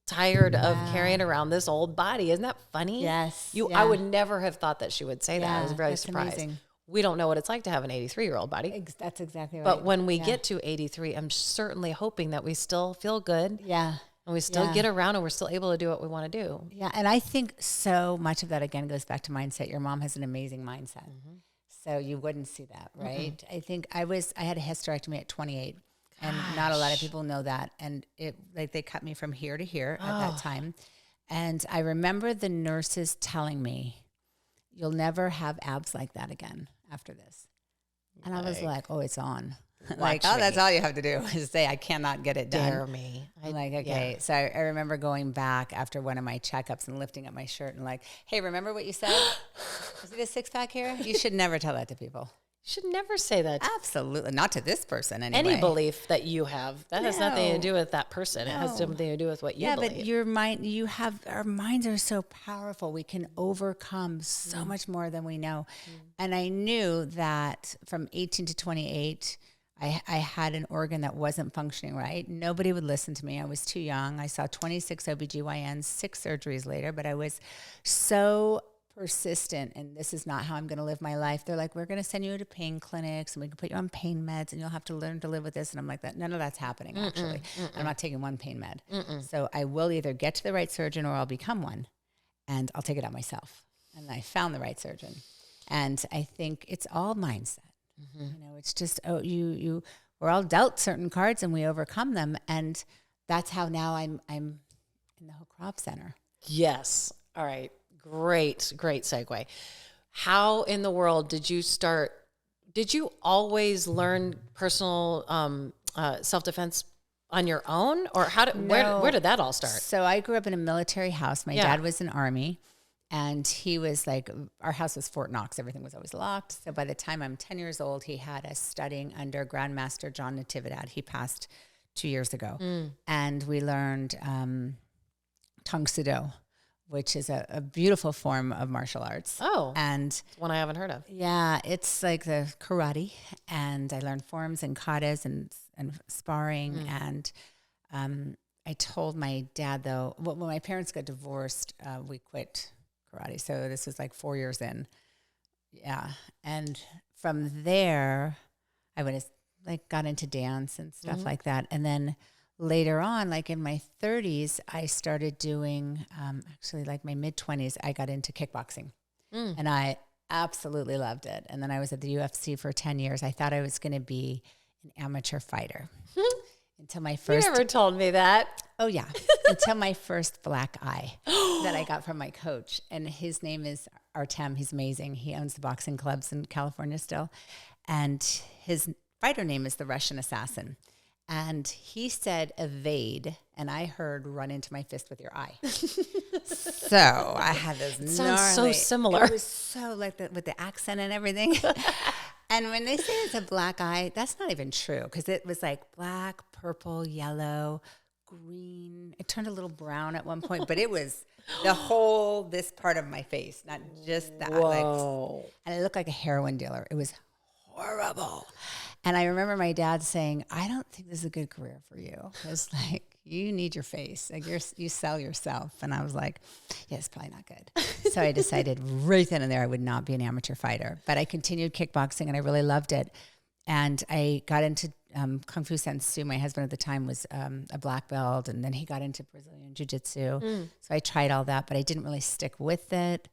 [SPEAKER 1] tired of carrying around this old body. Isn't that funny?
[SPEAKER 2] Yes.
[SPEAKER 1] I would never have thought that she would say that. I was very surprised.
[SPEAKER 2] Amazing.
[SPEAKER 1] We don't know what it's like to have an 83-year-old body.
[SPEAKER 2] That's exactly right.
[SPEAKER 1] But when we get to 83, I'm certainly hoping that we still feel good.
[SPEAKER 2] Yeah.
[SPEAKER 1] And we still get around and we're still able to do what we want to do.
[SPEAKER 2] Yeah. And I think so much of that, again, goes back to mindset. Your mom has an amazing mindset. Mm-hmm. So you wouldn't see that, right? Mm-hmm. I think I had a hysterectomy at 28. And not a lot of people know that. And they cut me from here to here at that time. And I remember the nurses telling me, you'll never have abs like that again after this. And I was like, oh, it's on. That's all you have to do is say, I cannot get it done.
[SPEAKER 1] Dare me.
[SPEAKER 2] I'm like, okay. Yeah. So I remember going back after one of my checkups and lifting up my shirt and like, hey, remember what you said? Is it a six-pack here? You should never tell that to people.
[SPEAKER 1] Should never say that.
[SPEAKER 2] Absolutely. Not to this person anyway.
[SPEAKER 1] Any belief that you have. That has nothing to do with that person. It has something to do with what you believe.
[SPEAKER 2] Yeah, but our minds are so powerful. We can overcome so much more than we know. And I knew that from 18 to 28, I had an organ that wasn't functioning right. Nobody would listen to me. I was too young. I saw 26 OBGYNs, 6 surgeries later, but I was so persistent, and this is not how I'm going to live my life. They're like, we're going to send you to pain clinics and we can put you on pain meds and you'll have to learn to live with this. And I'm like, none of that's happening, actually. I'm not taking one pain med. So I will either get to the right surgeon or I'll become one, and I'll take it out myself. And I found the right surgeon. And I think it's all mindset. It's just, we're all dealt certain cards and we overcome them. And that's how now I'm in the whole Krav Center.
[SPEAKER 1] Yes. All right. Great segue. How in the world did you start? Did you always learn personal self-defense on your own, or where did that all start?
[SPEAKER 2] So I grew up in a military house. My dad was in Army, and he was like, our house was Fort Knox. Everything was always locked. So by the time I'm 10 years old, he had us studying under Grandmaster John Natividad. He passed 2 years ago, and we learned Tang Soo Do, which is a beautiful form of martial arts.
[SPEAKER 1] Oh,
[SPEAKER 2] and
[SPEAKER 1] one I haven't heard of.
[SPEAKER 2] Yeah, it's like the karate, and I learned forms and katas and sparring. And I told my dad, though, when my parents got divorced, we quit karate. So this was like 4 years in. Yeah, and from there, I got into dance and stuff like that, and then later on, like in my 30s, I started doing, actually like my mid-20s, I got into kickboxing. And I absolutely loved it. And then I was at the UFC for 10 years. I thought I was going to be an amateur fighter. Until my first...
[SPEAKER 1] You never told me that.
[SPEAKER 2] Oh, yeah. Until my first black eye that I got from my coach. And his name is Artem. He's amazing. He owns the boxing clubs in California still. And his fighter name is the Russian Assassin. And he said, evade, and I heard, run into my fist with your eye. So I had this gnarly...
[SPEAKER 1] Sounds so similar.
[SPEAKER 2] It was so like with the accent and everything. And when they say it's a black eye, that's not even true, because it was like black, purple, yellow, green. It turned a little brown at one point, but it was this part of my face, not just the eye. And I looked like a heroin dealer. It was horrible. And I remember my dad saying, I don't think this is a good career for you. It's like, you need your face. Like you sell yourself. And I was like, yeah, it's probably not good. So I decided right then and there I would not be an amateur fighter. But I continued kickboxing and I really loved it. And I got into Kung Fu Sensu. My husband at the time was a black belt. And then he got into Brazilian Jiu-Jitsu. So I tried all that, but I didn't really stick with it.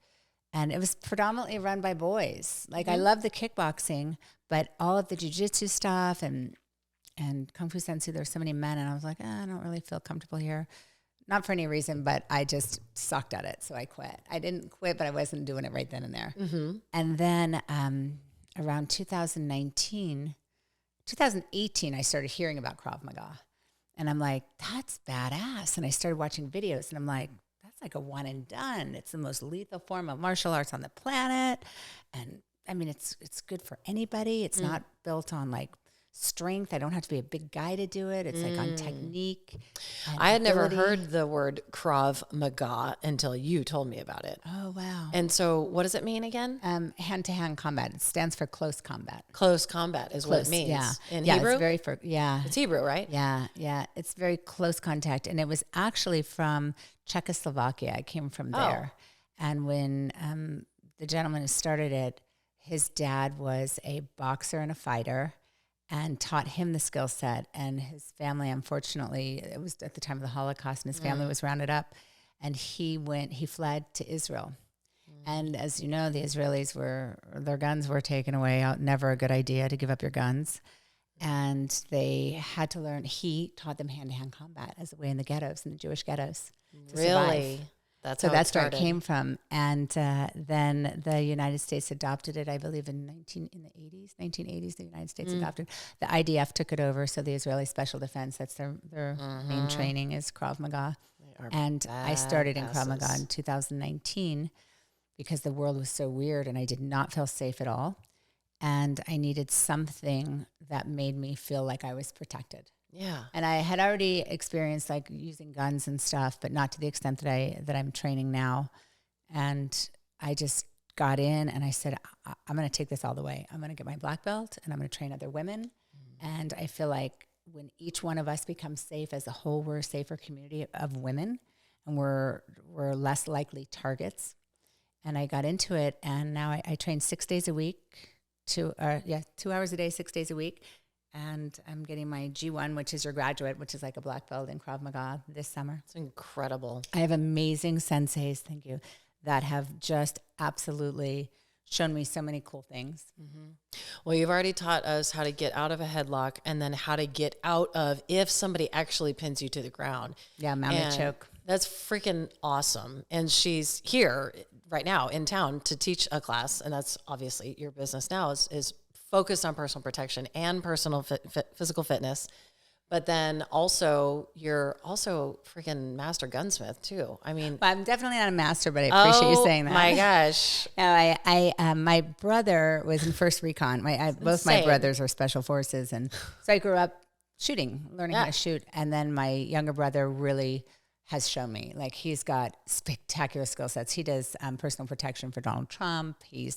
[SPEAKER 2] And it was predominantly run by boys. Like I love the kickboxing, but all of the jiu-jitsu stuff and Kung Fu Sensu, there's so many men. And I was like, I don't really feel comfortable here. not for any reason, but I just sucked at it. So I quit. I didn't quit, but I wasn't doing it right then and there. Mm-hmm. And then around 2018, I started hearing about Krav Maga. And I'm like, that's badass. And I started watching videos and I'm like, that's like a one and done. It's the most lethal form of martial arts on the planet. And I mean, it's good for anybody. It's not built on like strength. I don't have to be a big guy to do it. It's like on technique.
[SPEAKER 1] I had never heard the word Krav Maga until you told me about it.
[SPEAKER 2] Oh, wow.
[SPEAKER 1] And so what does it mean again?
[SPEAKER 2] Hand-to-hand combat. It stands for close combat.
[SPEAKER 1] Close combat is what it means.
[SPEAKER 2] Yeah.
[SPEAKER 1] In
[SPEAKER 2] Hebrew?
[SPEAKER 1] It's Hebrew, right?
[SPEAKER 2] Yeah. It's very close contact. And it was actually from Czechoslovakia. I came from there. And when the gentleman who started it, his dad was a boxer and a fighter, and taught him the skill set. And his family, unfortunately, it was at the time of the Holocaust, and his family was rounded up. And he fled to Israel. And as you know, the Israelis their guns were taken away. Never a good idea to give up your guns. And they had to learn, he taught them hand-to-hand combat as a way in the ghettos, in the Jewish ghettos.
[SPEAKER 1] Really? That's
[SPEAKER 2] where it came from. And then the United States adopted it, I believe, in the 1980s, the United States adopted. The IDF took it over, so the Israeli Special Defense, that's their main training is Krav Maga. And I started in Krav Maga in 2019 because the world was so weird and I did not feel safe at all. And I needed something that made me feel like I was protected.
[SPEAKER 1] Yeah.
[SPEAKER 2] And I had already experienced like using guns and stuff, but not to the extent that I'm training now. And I just got in and I said, I'm going to take this all the way. I'm going to get my black belt and I'm going to train other women. And I feel like when each one of us becomes safe as a whole, we're a safer community of women and we're less likely targets. And I got into it and now I train 6 days a week, 2 hours a day, 6 days a week. And I'm getting my G1, which is your graduate, which is like a black belt in Krav Maga this summer.
[SPEAKER 1] It's incredible.
[SPEAKER 2] I have amazing senseis, thank you, that have just absolutely shown me so many cool things.
[SPEAKER 1] Mm-hmm. Well, you've already taught us how to get out of a headlock and then how to get out of if somebody actually pins you to the ground.
[SPEAKER 2] Yeah, mounted choke.
[SPEAKER 1] That's freaking awesome. And she's here right now in town to teach a class. And that's obviously your business now is focused on personal protection and personal physical fitness, but then also you're also freaking master gunsmith too. I mean,
[SPEAKER 2] well, I'm definitely not a master, but I appreciate you saying that.
[SPEAKER 1] My gosh!
[SPEAKER 2] No, my brother was in First Recon. Both my brothers are special forces, and so I grew up shooting, learning how to shoot, and then my younger brother really has shown me, like, he's got spectacular skill sets. He does personal protection for Donald Trump. He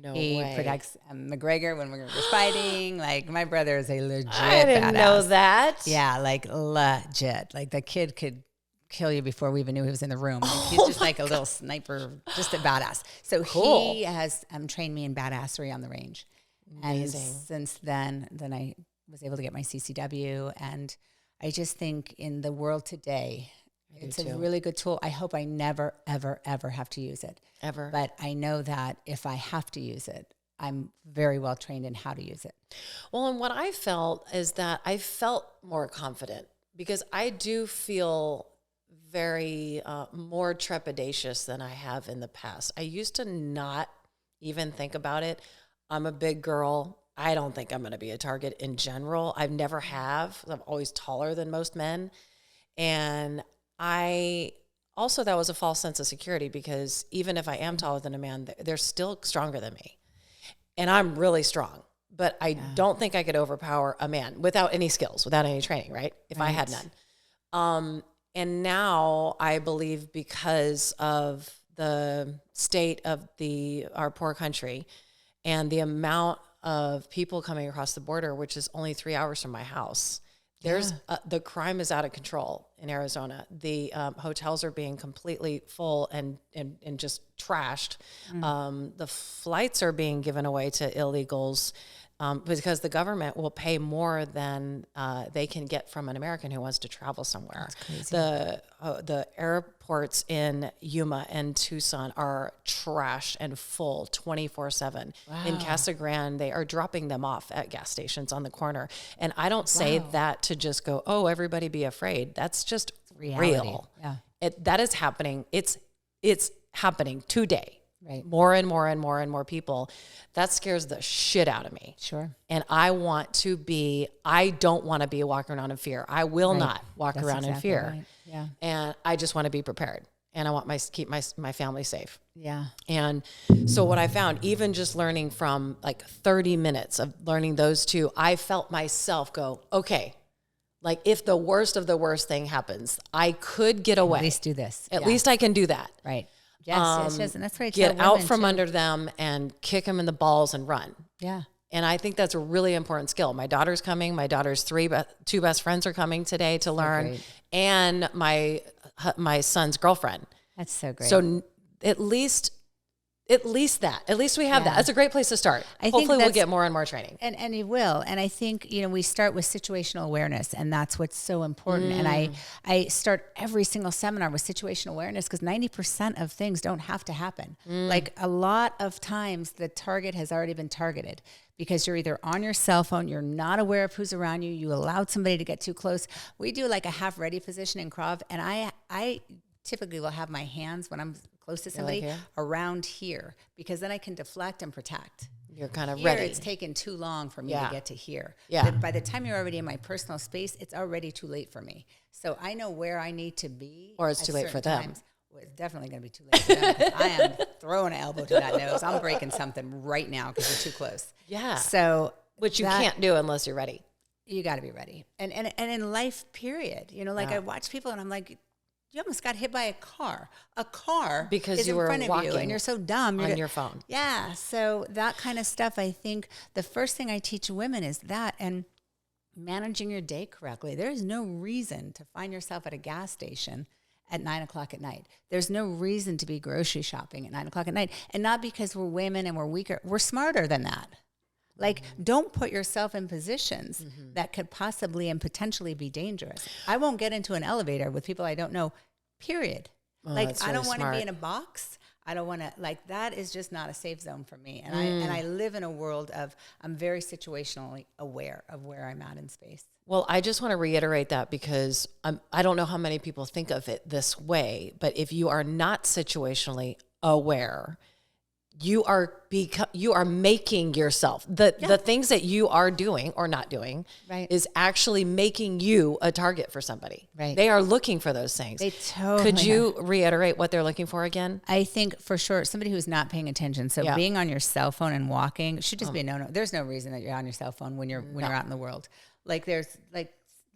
[SPEAKER 2] protects McGregor when we're fighting. Like, my brother is a legit
[SPEAKER 1] I didn't
[SPEAKER 2] badass.
[SPEAKER 1] know that.
[SPEAKER 2] Yeah, like legit. Like, the kid could kill you before we even knew he was in the room. Like, he's just like a little sniper, just a badass. So cool. He has trained me in badassery on the range. Amazing. And since then I was able to get my CCW. And I just think in the world today, it's a really good tool. I hope I never, ever, ever have to use it.
[SPEAKER 1] Ever.
[SPEAKER 2] But I know that if I have to use it, I'm very well trained in how to use it.
[SPEAKER 1] Well, and what I felt is that I felt more confident because I do feel very more trepidatious than I have in the past. I used to not even think about it. I'm a big girl. I don't think I'm going to be a target in general. I've never have. I'm always taller than most men. And that was a false sense of security because even if I am taller than a man, they're still stronger than me. And I'm really strong, but I don't think I could overpower a man without any skills, without any training, right? If I had none. And now I believe because of the state of our poor country and the amount of people coming across the border, which is only 3 hours from my house, the crime is out of control in Arizona. The hotels are being completely full and just trashed. The flights are being given away to illegals because the government will pay more than they can get from an American who wants to travel somewhere. That's crazy. The airports in Yuma and Tucson are trashed and full 24/7. Wow. In Casa Grande, they are dropping them off at gas stations on the corner. And I don't say that to just go, oh, everybody be afraid. That's just
[SPEAKER 2] reality. Yeah.
[SPEAKER 1] That is happening. It's happening today.
[SPEAKER 2] Right.
[SPEAKER 1] More and more and more and more people. That scares the shit out of me.
[SPEAKER 2] Sure.
[SPEAKER 1] And I don't want to be walking around in fear. I will not walk around in fear.
[SPEAKER 2] Right. Yeah.
[SPEAKER 1] And I just want to be prepared. And I want keep my family safe.
[SPEAKER 2] Yeah.
[SPEAKER 1] And so what I found, even just learning from like 30 minutes of learning those two, I felt myself go, okay, like if the worst of the worst thing happens, I could get away.
[SPEAKER 2] At least do this.
[SPEAKER 1] At least I can do that.
[SPEAKER 2] Right. Yes. And that's what I
[SPEAKER 1] get
[SPEAKER 2] tell
[SPEAKER 1] out from
[SPEAKER 2] too.
[SPEAKER 1] under them and kick them in the balls and run.
[SPEAKER 2] Yeah.
[SPEAKER 1] And I think that's a really important skill. My daughter's coming. My daughter's two best friends are coming today to learn.
[SPEAKER 2] Great.
[SPEAKER 1] And my son's girlfriend.
[SPEAKER 2] That's so great.
[SPEAKER 1] So at least we have that. That's a great place to start. Hopefully we'll get more and more training.
[SPEAKER 2] And you will. And I think, we start with situational awareness, and that's what's so important. And I start every single seminar with situational awareness because 90% of things don't have to happen. Like a lot of times the target has already been targeted because you're either on your cell phone, you're not aware of who's around you, you allowed somebody to get too close. We do like a half ready position in Krav, and I typically will have my hands when I'm close to somebody around here because then I can deflect and protect.
[SPEAKER 1] You're kind of
[SPEAKER 2] here,
[SPEAKER 1] ready.
[SPEAKER 2] It's taken too long for me to get to here.
[SPEAKER 1] Yeah.
[SPEAKER 2] But by the time you're already in my personal space, it's already too late for me. So I know where I need to be.
[SPEAKER 1] Or it's too late for them.
[SPEAKER 2] Well, it's definitely going to be too late for them because I am throwing an elbow to that nose. I'm breaking something right now because we're too close.
[SPEAKER 1] Yeah.
[SPEAKER 2] So
[SPEAKER 1] which you can't do unless you're ready.
[SPEAKER 2] You got to be ready. And in life, period. I watch people and I'm like, you almost got hit by a car.
[SPEAKER 1] Because
[SPEAKER 2] is
[SPEAKER 1] you
[SPEAKER 2] in
[SPEAKER 1] were
[SPEAKER 2] front of
[SPEAKER 1] walking
[SPEAKER 2] you and you're so dumb.
[SPEAKER 1] on your phone.
[SPEAKER 2] Yeah. So that kind of stuff, I think the first thing I teach women is that and managing your day correctly. There is no reason to find yourself at a gas station at 9:00 at night. There's no reason to be grocery shopping at 9:00 at night. And not because we're women and we're weaker. We're smarter than that. Like, don't put yourself in positions that could possibly and potentially be dangerous. I won't get into an elevator with people I don't know, period.
[SPEAKER 1] Oh,
[SPEAKER 2] I don't want to be in a box. I don't want to, that is just not a safe zone for me. And I live in a world of, I'm very situationally aware of where I'm at in space.
[SPEAKER 1] Well, I just want to reiterate that because I don't know how many people think of it this way, but if you are not situationally aware, you are making yourself the things that you are doing or not doing is actually making you a target for somebody.
[SPEAKER 2] Right.
[SPEAKER 1] They are looking for those things.
[SPEAKER 2] They totally
[SPEAKER 1] Could you reiterate what they're looking for again?
[SPEAKER 2] I think for sure somebody who's not paying attention. So being on your cell phone and walking should just be a no. There's no reason that you're on your cell phone when you're out in the world.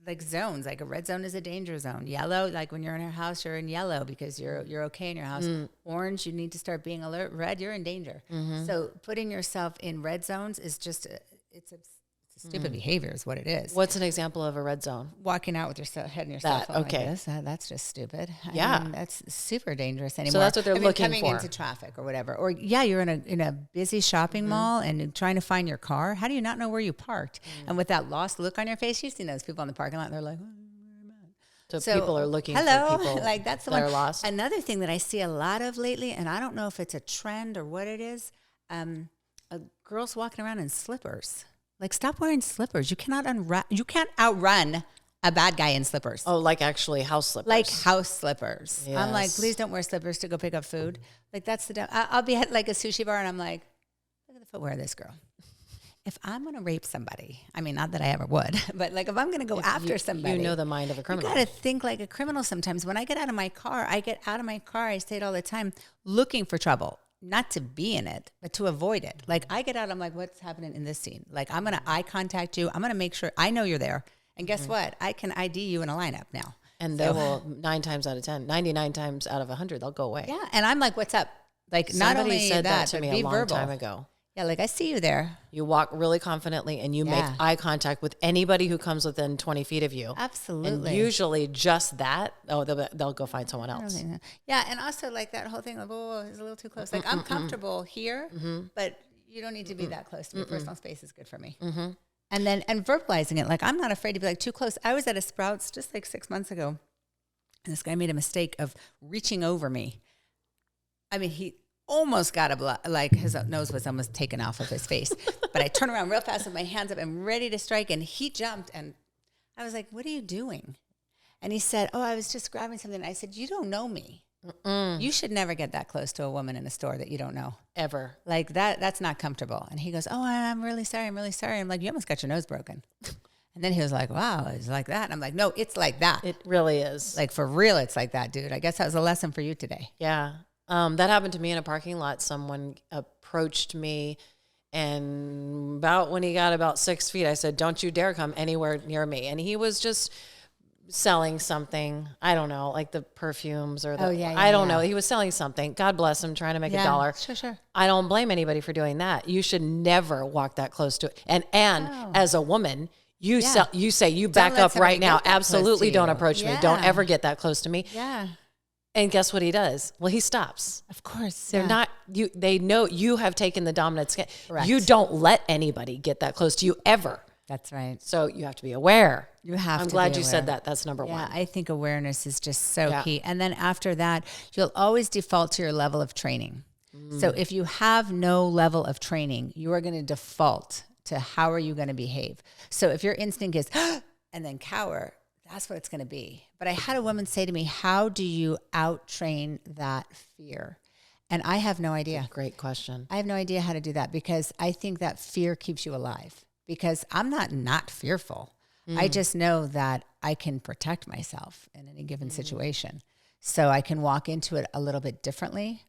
[SPEAKER 2] There's zones, like a red zone is a danger zone. Yellow, like when you're in your house, you're in yellow because you're okay in your house. Orange, you need to start being alert. Red, you're in danger. So putting yourself in red zones is just it's a stupid behavior is what it is.
[SPEAKER 1] What's an example of a red zone?
[SPEAKER 2] Walking out with your head in your cell phone like this, that's just stupid. I mean, that's super dangerous anymore.
[SPEAKER 1] So that's what they're looking
[SPEAKER 2] coming
[SPEAKER 1] for.
[SPEAKER 2] into traffic or whatever. Or you're in a busy shopping mall and trying to find your car. How do you not know where you parked? And with that lost look on your face, you've seen those people in the parking lot and they're like,
[SPEAKER 1] So people are looking for people
[SPEAKER 2] that's the
[SPEAKER 1] that
[SPEAKER 2] one.
[SPEAKER 1] are lost.
[SPEAKER 2] Another thing that I see a lot of lately, and I don't know if it's a trend or what it is, girls walking around in slippers. Stop wearing slippers. You can't outrun a bad guy in slippers.
[SPEAKER 1] Oh, actually house slippers.
[SPEAKER 2] Like house slippers.
[SPEAKER 1] Yes.
[SPEAKER 2] I'm like, please don't wear slippers to go pick up food. That's the I'll be at a sushi bar and I'm like, look at the footwear of this girl. If I'm going to rape somebody, I mean, not that I ever would, but if I'm going to go after somebody.
[SPEAKER 1] You know the mind of a criminal.
[SPEAKER 2] You got to think like a criminal sometimes. When I get out of my car, I say it all the time, looking for trouble. Not to be in it, but to avoid it. I get out, I'm like, what's happening in this scene? I'm going to eye contact you. I'm going to make sure I know you're there. And guess what? I can ID you in a lineup now.
[SPEAKER 1] And they will 9 times out of 10, 99 times out of 100, they'll go away.
[SPEAKER 2] Yeah. And I'm like, what's up? Not
[SPEAKER 1] Somebody
[SPEAKER 2] only
[SPEAKER 1] said that to
[SPEAKER 2] but
[SPEAKER 1] me
[SPEAKER 2] be
[SPEAKER 1] a long
[SPEAKER 2] verbal.
[SPEAKER 1] time ago.
[SPEAKER 2] Yeah, I see you there.
[SPEAKER 1] You walk really confidently and you make eye contact with anybody who comes within 20 feet of you.
[SPEAKER 2] Absolutely.
[SPEAKER 1] And usually just that, they'll go find someone else.
[SPEAKER 2] Yeah, and also that whole thing of, it's a little too close. I'm comfortable here, but you don't need to be that close to me. Personal space is good for me. And then verbalizing it, I'm not afraid to be too close. I was at a Sprouts just 6 months ago, and this guy made a mistake of reaching over me. I mean, he almost got his nose was almost taken off of his face. But I turned around real fast with my hands up and ready to strike, and he jumped, and I was like, what are you doing? And he said, oh, I was just grabbing something. I said, you don't know me. You should never get that close to a woman in a store that you don't know.
[SPEAKER 1] Ever.
[SPEAKER 2] Like that's not comfortable. And he goes, oh, I'm really sorry. I'm really sorry. I'm like, you almost got your nose broken. And then he was like, wow, it's like that. And I'm like, no, it's like that.
[SPEAKER 1] It really is.
[SPEAKER 2] Like for real, it's like that, dude. I guess that was a lesson for you today.
[SPEAKER 1] Yeah. That happened to me in a parking lot. Someone approached me, and about when he got about 6 feet, I said, don't you dare come anywhere near me. And he was just selling something. I don't know, like the perfumes or the, I don't know. He was selling something. God bless him, trying to make $1.
[SPEAKER 2] Sure.
[SPEAKER 1] I don't blame anybody for doing that. You should never walk that close to it. And as a woman, you say, you back up right now. Absolutely don't approach me. Don't ever get that close to me.
[SPEAKER 2] Yeah.
[SPEAKER 1] And guess what he does? Well, he stops.
[SPEAKER 2] Of course.
[SPEAKER 1] They're not, they know you have taken the dominant skin.
[SPEAKER 2] Correct.
[SPEAKER 1] You don't let anybody get that close to you ever.
[SPEAKER 2] That's right.
[SPEAKER 1] So you have to be aware.
[SPEAKER 2] I'm
[SPEAKER 1] glad you said that. That's number one.
[SPEAKER 2] I think awareness is just so key. And then after that, you'll always default to your level of training. So if you have no level of training, you are going to default to how are you going to behave. So if your instinct is, and then cower, that's what it's going to be. But I had a woman say to me, how do you out-train that fear? And I have no idea.
[SPEAKER 1] Great question.
[SPEAKER 2] I have no idea how to do that, because I think that fear keeps you alive, because I'm not fearful. I just know that I can protect myself in any given situation. So I can walk into it a little bit differently.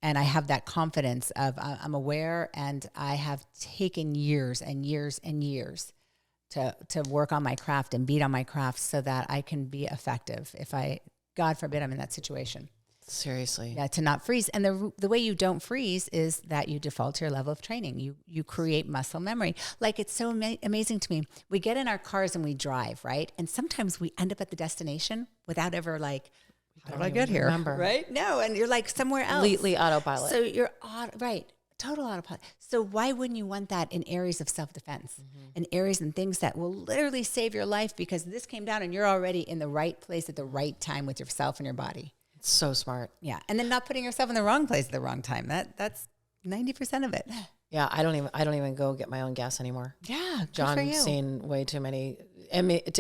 [SPEAKER 2] And I have that confidence of I'm aware, and I have taken years and years and years to work on my craft and beat on my craft so that I can be effective if God forbid, I'm in that situation.
[SPEAKER 1] Seriously.
[SPEAKER 2] Yeah, to not freeze. And the way you don't freeze is that you default to your level of training. You create muscle memory. Like, it's so amazing to me. We get in our cars and we drive, right? And sometimes we end up at the destination without ever like, how did I get here?
[SPEAKER 1] Remember.
[SPEAKER 2] Right? No, and you're like somewhere else.
[SPEAKER 1] Completely autopilot.
[SPEAKER 2] So you're right. Total autopilot. So why wouldn't you want that in areas of self-defense, in areas and things that will literally save your life, because this came down and you're already in the right place at the right time with yourself and your body.
[SPEAKER 1] It's so smart.
[SPEAKER 2] Yeah. And then not putting yourself in the wrong place at the wrong time. That's 90% of it.
[SPEAKER 1] Yeah. I don't even go get my own gas anymore.
[SPEAKER 2] Yeah.
[SPEAKER 1] John's seen way too many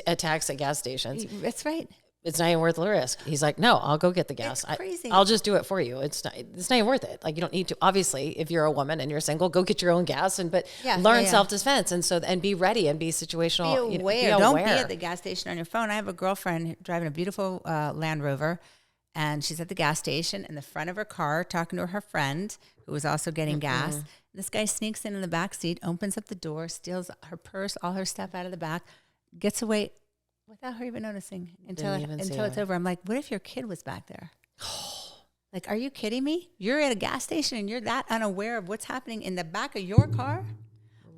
[SPEAKER 1] attacks at gas stations.
[SPEAKER 2] That's right.
[SPEAKER 1] It's not even worth the risk. He's like, no, I'll go get the gas.
[SPEAKER 2] It's crazy.
[SPEAKER 1] I'll just do it for you. It's not even worth it. Like, you don't need to. Obviously, if you're a woman and you're single, go get your own gas, but learn self-defense, and be ready and be situational.
[SPEAKER 2] Be aware. Don't be at the gas station on your phone. I have a girlfriend driving a beautiful Land Rover, and she's at the gas station in the front of her car talking to her friend who was also getting gas. This guy sneaks in the back seat, opens up the door, steals her purse, all her stuff out of the back, gets away without her even noticing until it's over. I'm like, what if your kid was back there? Like, are you kidding me? You're at a gas station and you're that unaware of what's happening in the back of your car?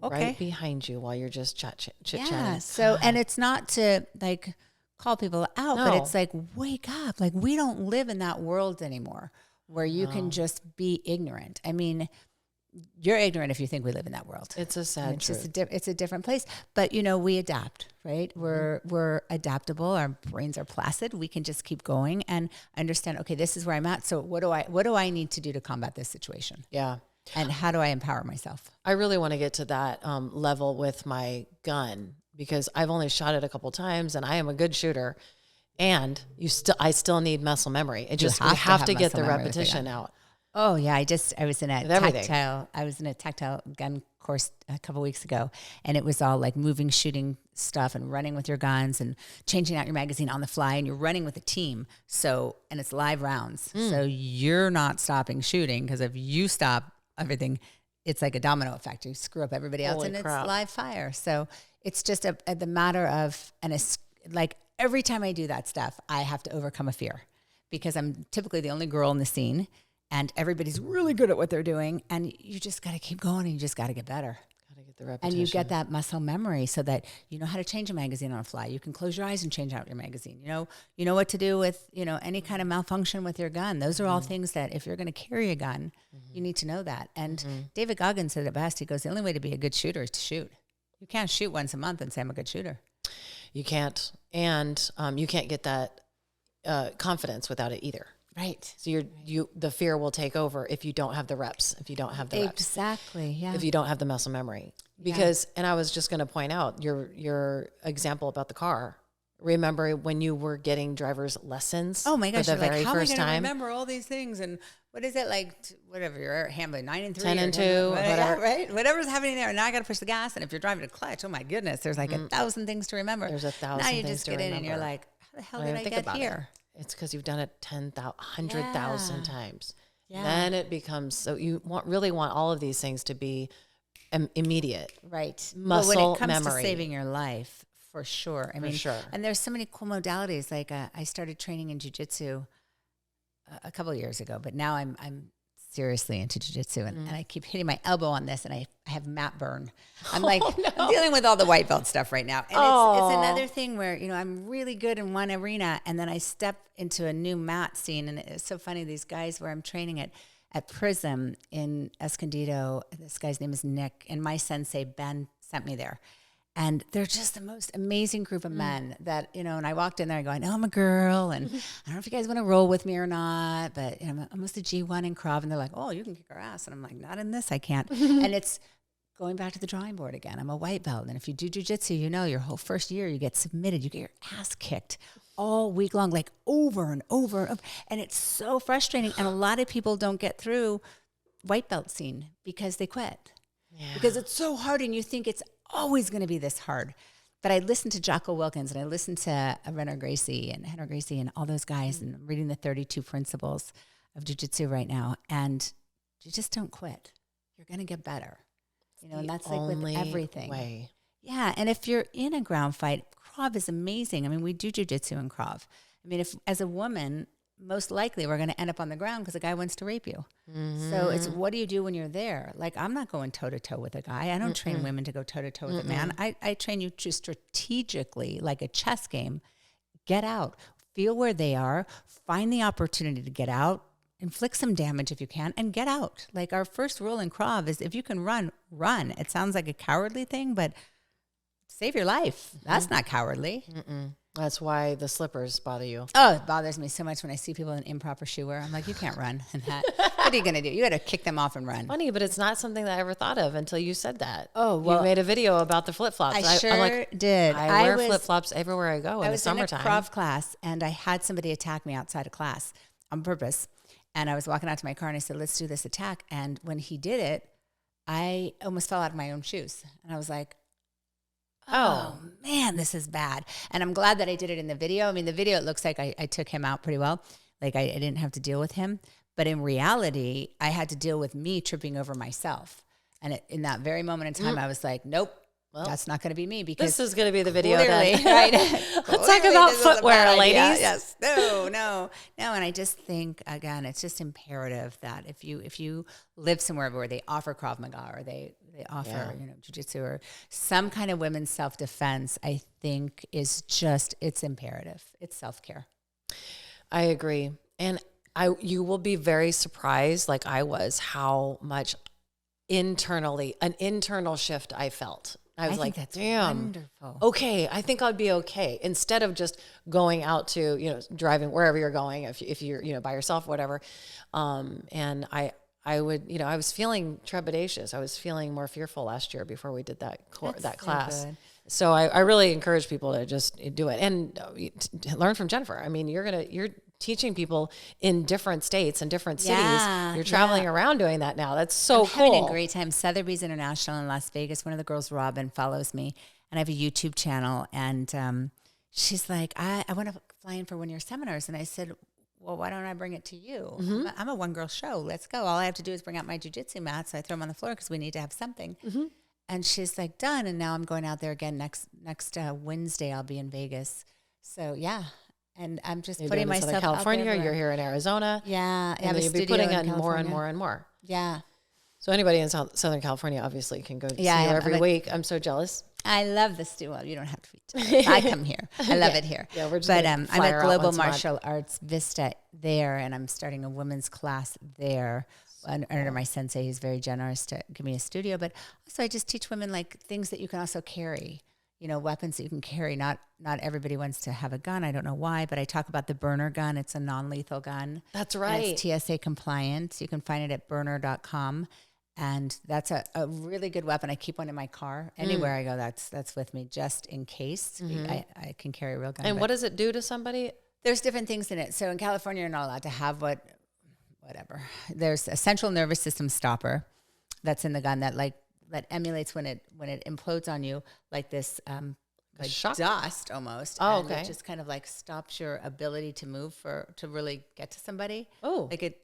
[SPEAKER 2] Okay.
[SPEAKER 1] Right behind you while you're just chit-chatting.
[SPEAKER 2] Yeah. So, and it's not to like call people out, but it's like, wake up. Like, we don't live in that world anymore where you can just be ignorant. I mean, you're ignorant if you think we live in that world.
[SPEAKER 1] It's a sad truth.
[SPEAKER 2] It's a different place. But, we adapt, right? We're adaptable. Our brains are placid. We can just keep going and understand, okay, this is where I'm at. So what do I need to do to combat this situation?
[SPEAKER 1] Yeah.
[SPEAKER 2] And how do I empower myself?
[SPEAKER 1] I really want to get to that level with my gun, because I've only shot it a couple times and I am a good shooter. And I still need muscle memory. We have to get the repetition out.
[SPEAKER 2] Oh yeah, I was in a tactile gun course a couple weeks ago, and it was all like moving, shooting stuff, and running with your guns, and changing out your magazine on the fly, and you're running with a team. So, and it's live rounds, so you're not stopping shooting, because if you stop everything, it's like a domino effect. You screw up everybody else, and it's live fire. So it's just the matter of like every time I do that stuff, I have to overcome a fear, because I'm typically the only girl in the scene. And everybody's really good at what they're doing. And you just got to keep going, and you just got to get better.
[SPEAKER 1] Got to get the repetition.
[SPEAKER 2] And you get that muscle memory so that you know how to change a magazine on a fly. You can close your eyes and change out your magazine. You know what to do with, any kind of malfunction with your gun. Those are all things that if you're going to carry a gun, you need to know that. And David Goggins said it best. He goes, the only way to be a good shooter is to shoot. You can't shoot once a month and say I'm a good shooter.
[SPEAKER 1] You can't. And you can't get that confidence without it either.
[SPEAKER 2] Right.
[SPEAKER 1] So the fear will take over if you don't have the reps, if you don't have the reps.
[SPEAKER 2] Exactly, yeah.
[SPEAKER 1] If you don't have the muscle memory. Because, and I was just going to point out your example about the car. remember when you were getting driver's lessons?
[SPEAKER 2] Oh my gosh,
[SPEAKER 1] for the
[SPEAKER 2] you're
[SPEAKER 1] very
[SPEAKER 2] like, how
[SPEAKER 1] first
[SPEAKER 2] am I going to
[SPEAKER 1] time?
[SPEAKER 2] remember all these things? And what is it like, whatever, you're handling 9 and 3.
[SPEAKER 1] 10 and 2,
[SPEAKER 2] yeah,
[SPEAKER 1] whatever.
[SPEAKER 2] right? Whatever's happening there. And now I got to push the gas. And if you're driving a clutch, oh my goodness, there's like 1,000 things to remember.
[SPEAKER 1] There's 1,000
[SPEAKER 2] Now you
[SPEAKER 1] things
[SPEAKER 2] just
[SPEAKER 1] to
[SPEAKER 2] get in and
[SPEAKER 1] remember.
[SPEAKER 2] you're like, how the hell
[SPEAKER 1] Don't
[SPEAKER 2] did
[SPEAKER 1] even
[SPEAKER 2] I
[SPEAKER 1] think
[SPEAKER 2] get
[SPEAKER 1] about
[SPEAKER 2] here?
[SPEAKER 1] it. It's because you've done it 10,000, 100,000 times.
[SPEAKER 2] Yeah.
[SPEAKER 1] Then it becomes, so you really want all of these things to be immediate.
[SPEAKER 2] Right.
[SPEAKER 1] Muscle
[SPEAKER 2] when it comes
[SPEAKER 1] memory.
[SPEAKER 2] to saving your life, for sure. I mean,
[SPEAKER 1] sure.
[SPEAKER 2] And there's so many cool modalities. Like I started training in jiu-jitsu a couple of years ago, but now I'm seriously into jiu-jitsu and I keep hitting my elbow on this and I have mat burn. I'm like, I'm dealing with all the white belt stuff right now. And it's another thing where, I'm really good in one arena and then I step into a new mat scene. And it's so funny, these guys where I'm training at Prism in Escondido, this guy's name is Nick, and my sensei, Ben, sent me there. And they're just the most amazing group of men that, and I walked in there going, oh, I'm a girl. And I don't know if you guys want to roll with me or not, but I'm almost a G1 in Krav. And they're like, oh, you can kick our ass. And I'm like, not in this, I can't. And it's going back to the drawing board again. I'm a white belt. And if you do jiu-jitsu, your whole first year, you get submitted, you get your ass kicked all week long, like over and over and over. And it's so frustrating. And a lot of people don't get through white belt scene because they quit. Yeah. Because it's so hard and you think it's always going to be this hard. But I listened to Jocko Wilkins and I listened to Henry Gracie and all those guys and I'm reading the 32 principles of jiu-jitsu right now. And you just don't quit. You're going to get better. And that's like with everything.
[SPEAKER 1] Way.
[SPEAKER 2] Yeah. And if you're in a ground fight, Krav is amazing. I mean, we do jiu-jitsu in Krav. I mean, if as a woman, most likely we're going to end up on the ground because a guy wants to rape you. Mm-hmm. So it's what do you do when you're there? Like, I'm not going toe-to-toe with a guy. I don't train women to go toe-to-toe with a man. I train you to strategically, like a chess game, get out, feel where they are, find the opportunity to get out, inflict some damage if you can, and get out. Like our first rule in Krav is if you can run, run. It sounds like a cowardly thing, but save your life. That's not cowardly.
[SPEAKER 1] That's why the slippers bother you.
[SPEAKER 2] Oh, it bothers me so much when I see people in improper shoe wear. I'm like, you can't run in that. What are you going to do? You got to kick them off and run.
[SPEAKER 1] Funny, but it's not something that I ever thought of until you said that.
[SPEAKER 2] Oh, well.
[SPEAKER 1] You made a video about the flip-flops.
[SPEAKER 2] I did.
[SPEAKER 1] I wear flip-flops everywhere I go in the summertime.
[SPEAKER 2] I was in a Krav class, and I had somebody attack me outside of class on purpose. And I was walking out to my car, and I said, let's do this attack. And when he did it, I almost fell out of my own shoes. And I was like, oh man, this is bad. And I'm glad that I did it in the video. I mean, the video, it looks like I took him out pretty well. Like I didn't have to deal with him. But in reality, I had to deal with me tripping over myself. And in that very moment in time, I was like, nope, that's not going to be me. Because
[SPEAKER 1] this is going to be the video.
[SPEAKER 2] Clearly, right?
[SPEAKER 1] Let's talk about footwear, ladies.
[SPEAKER 2] Yes. No. And I just think, again, it's just imperative that if you live somewhere where they offer Krav Maga or they offer, jiu-jitsu or some kind of women's self-defense, I think is just, it's imperative. It's self-care.
[SPEAKER 1] I agree. And you will be very surprised, like I was, how much an internal shift I felt. I was like,
[SPEAKER 2] that's
[SPEAKER 1] damn,
[SPEAKER 2] wonderful. Okay,
[SPEAKER 1] I think I'd be okay. Instead of just going out to, driving wherever you're going, if you're, by yourself, whatever. And I would, I was feeling trepidatious. I was feeling more fearful last year before we did that class. So, so I really encourage people to just do it and learn from Jennifer. I mean, you're teaching people in different states and different cities. You're traveling around doing that now. That's so cool.
[SPEAKER 2] I'm having a great time. Sotheby's International in Las Vegas. One of the girls, Robin, follows me, and I have a YouTube channel. And she's like, I want to fly in for one of your seminars. And I said, well, why don't I bring it to you? Mm-hmm. I'm a one-girl show. Let's go. All I have to do is bring out my jiu-jitsu mats. So I throw them on the floor because we need to have something. Mm-hmm. And she's like, done. And now I'm going out there again next Wednesday. I'll be in Vegas. So, yeah. And I'm just putting myself
[SPEAKER 1] out California.
[SPEAKER 2] There.
[SPEAKER 1] You're here in Arizona.
[SPEAKER 2] Yeah.
[SPEAKER 1] And you'll be putting in more and more and more.
[SPEAKER 2] Yeah.
[SPEAKER 1] So anybody in Southern California obviously can go see you every week. I'm so jealous.
[SPEAKER 2] I love the studio. Well, you don't have to be jealous. I come here. I love it here.
[SPEAKER 1] Yeah, we're just
[SPEAKER 2] I'm at Global Martial Arts Vista there, and I'm starting a women's class there under my sensei. He's very generous to give me a studio. But also I just teach women like things that you can also carry. Weapons that you can carry. Not everybody wants to have a gun. I don't know why, but I talk about the burner gun. It's a non-lethal gun.
[SPEAKER 1] That's right.
[SPEAKER 2] And it's TSA compliant. You can find it at burner.com. And that's a really good weapon. I keep one in my car. Anywhere I go, that's with me just in case. I can carry a real gun.
[SPEAKER 1] And what does it do to somebody?
[SPEAKER 2] There's different things in it. So in California, you're not allowed to have whatever. There's a central nervous system stopper that's in the gun that emulates when it implodes on you, like this like
[SPEAKER 1] shock
[SPEAKER 2] dust almost.
[SPEAKER 1] Oh,
[SPEAKER 2] and
[SPEAKER 1] okay.
[SPEAKER 2] It just kind of like stops your ability to move to really get to somebody.
[SPEAKER 1] Oh.
[SPEAKER 2] Like it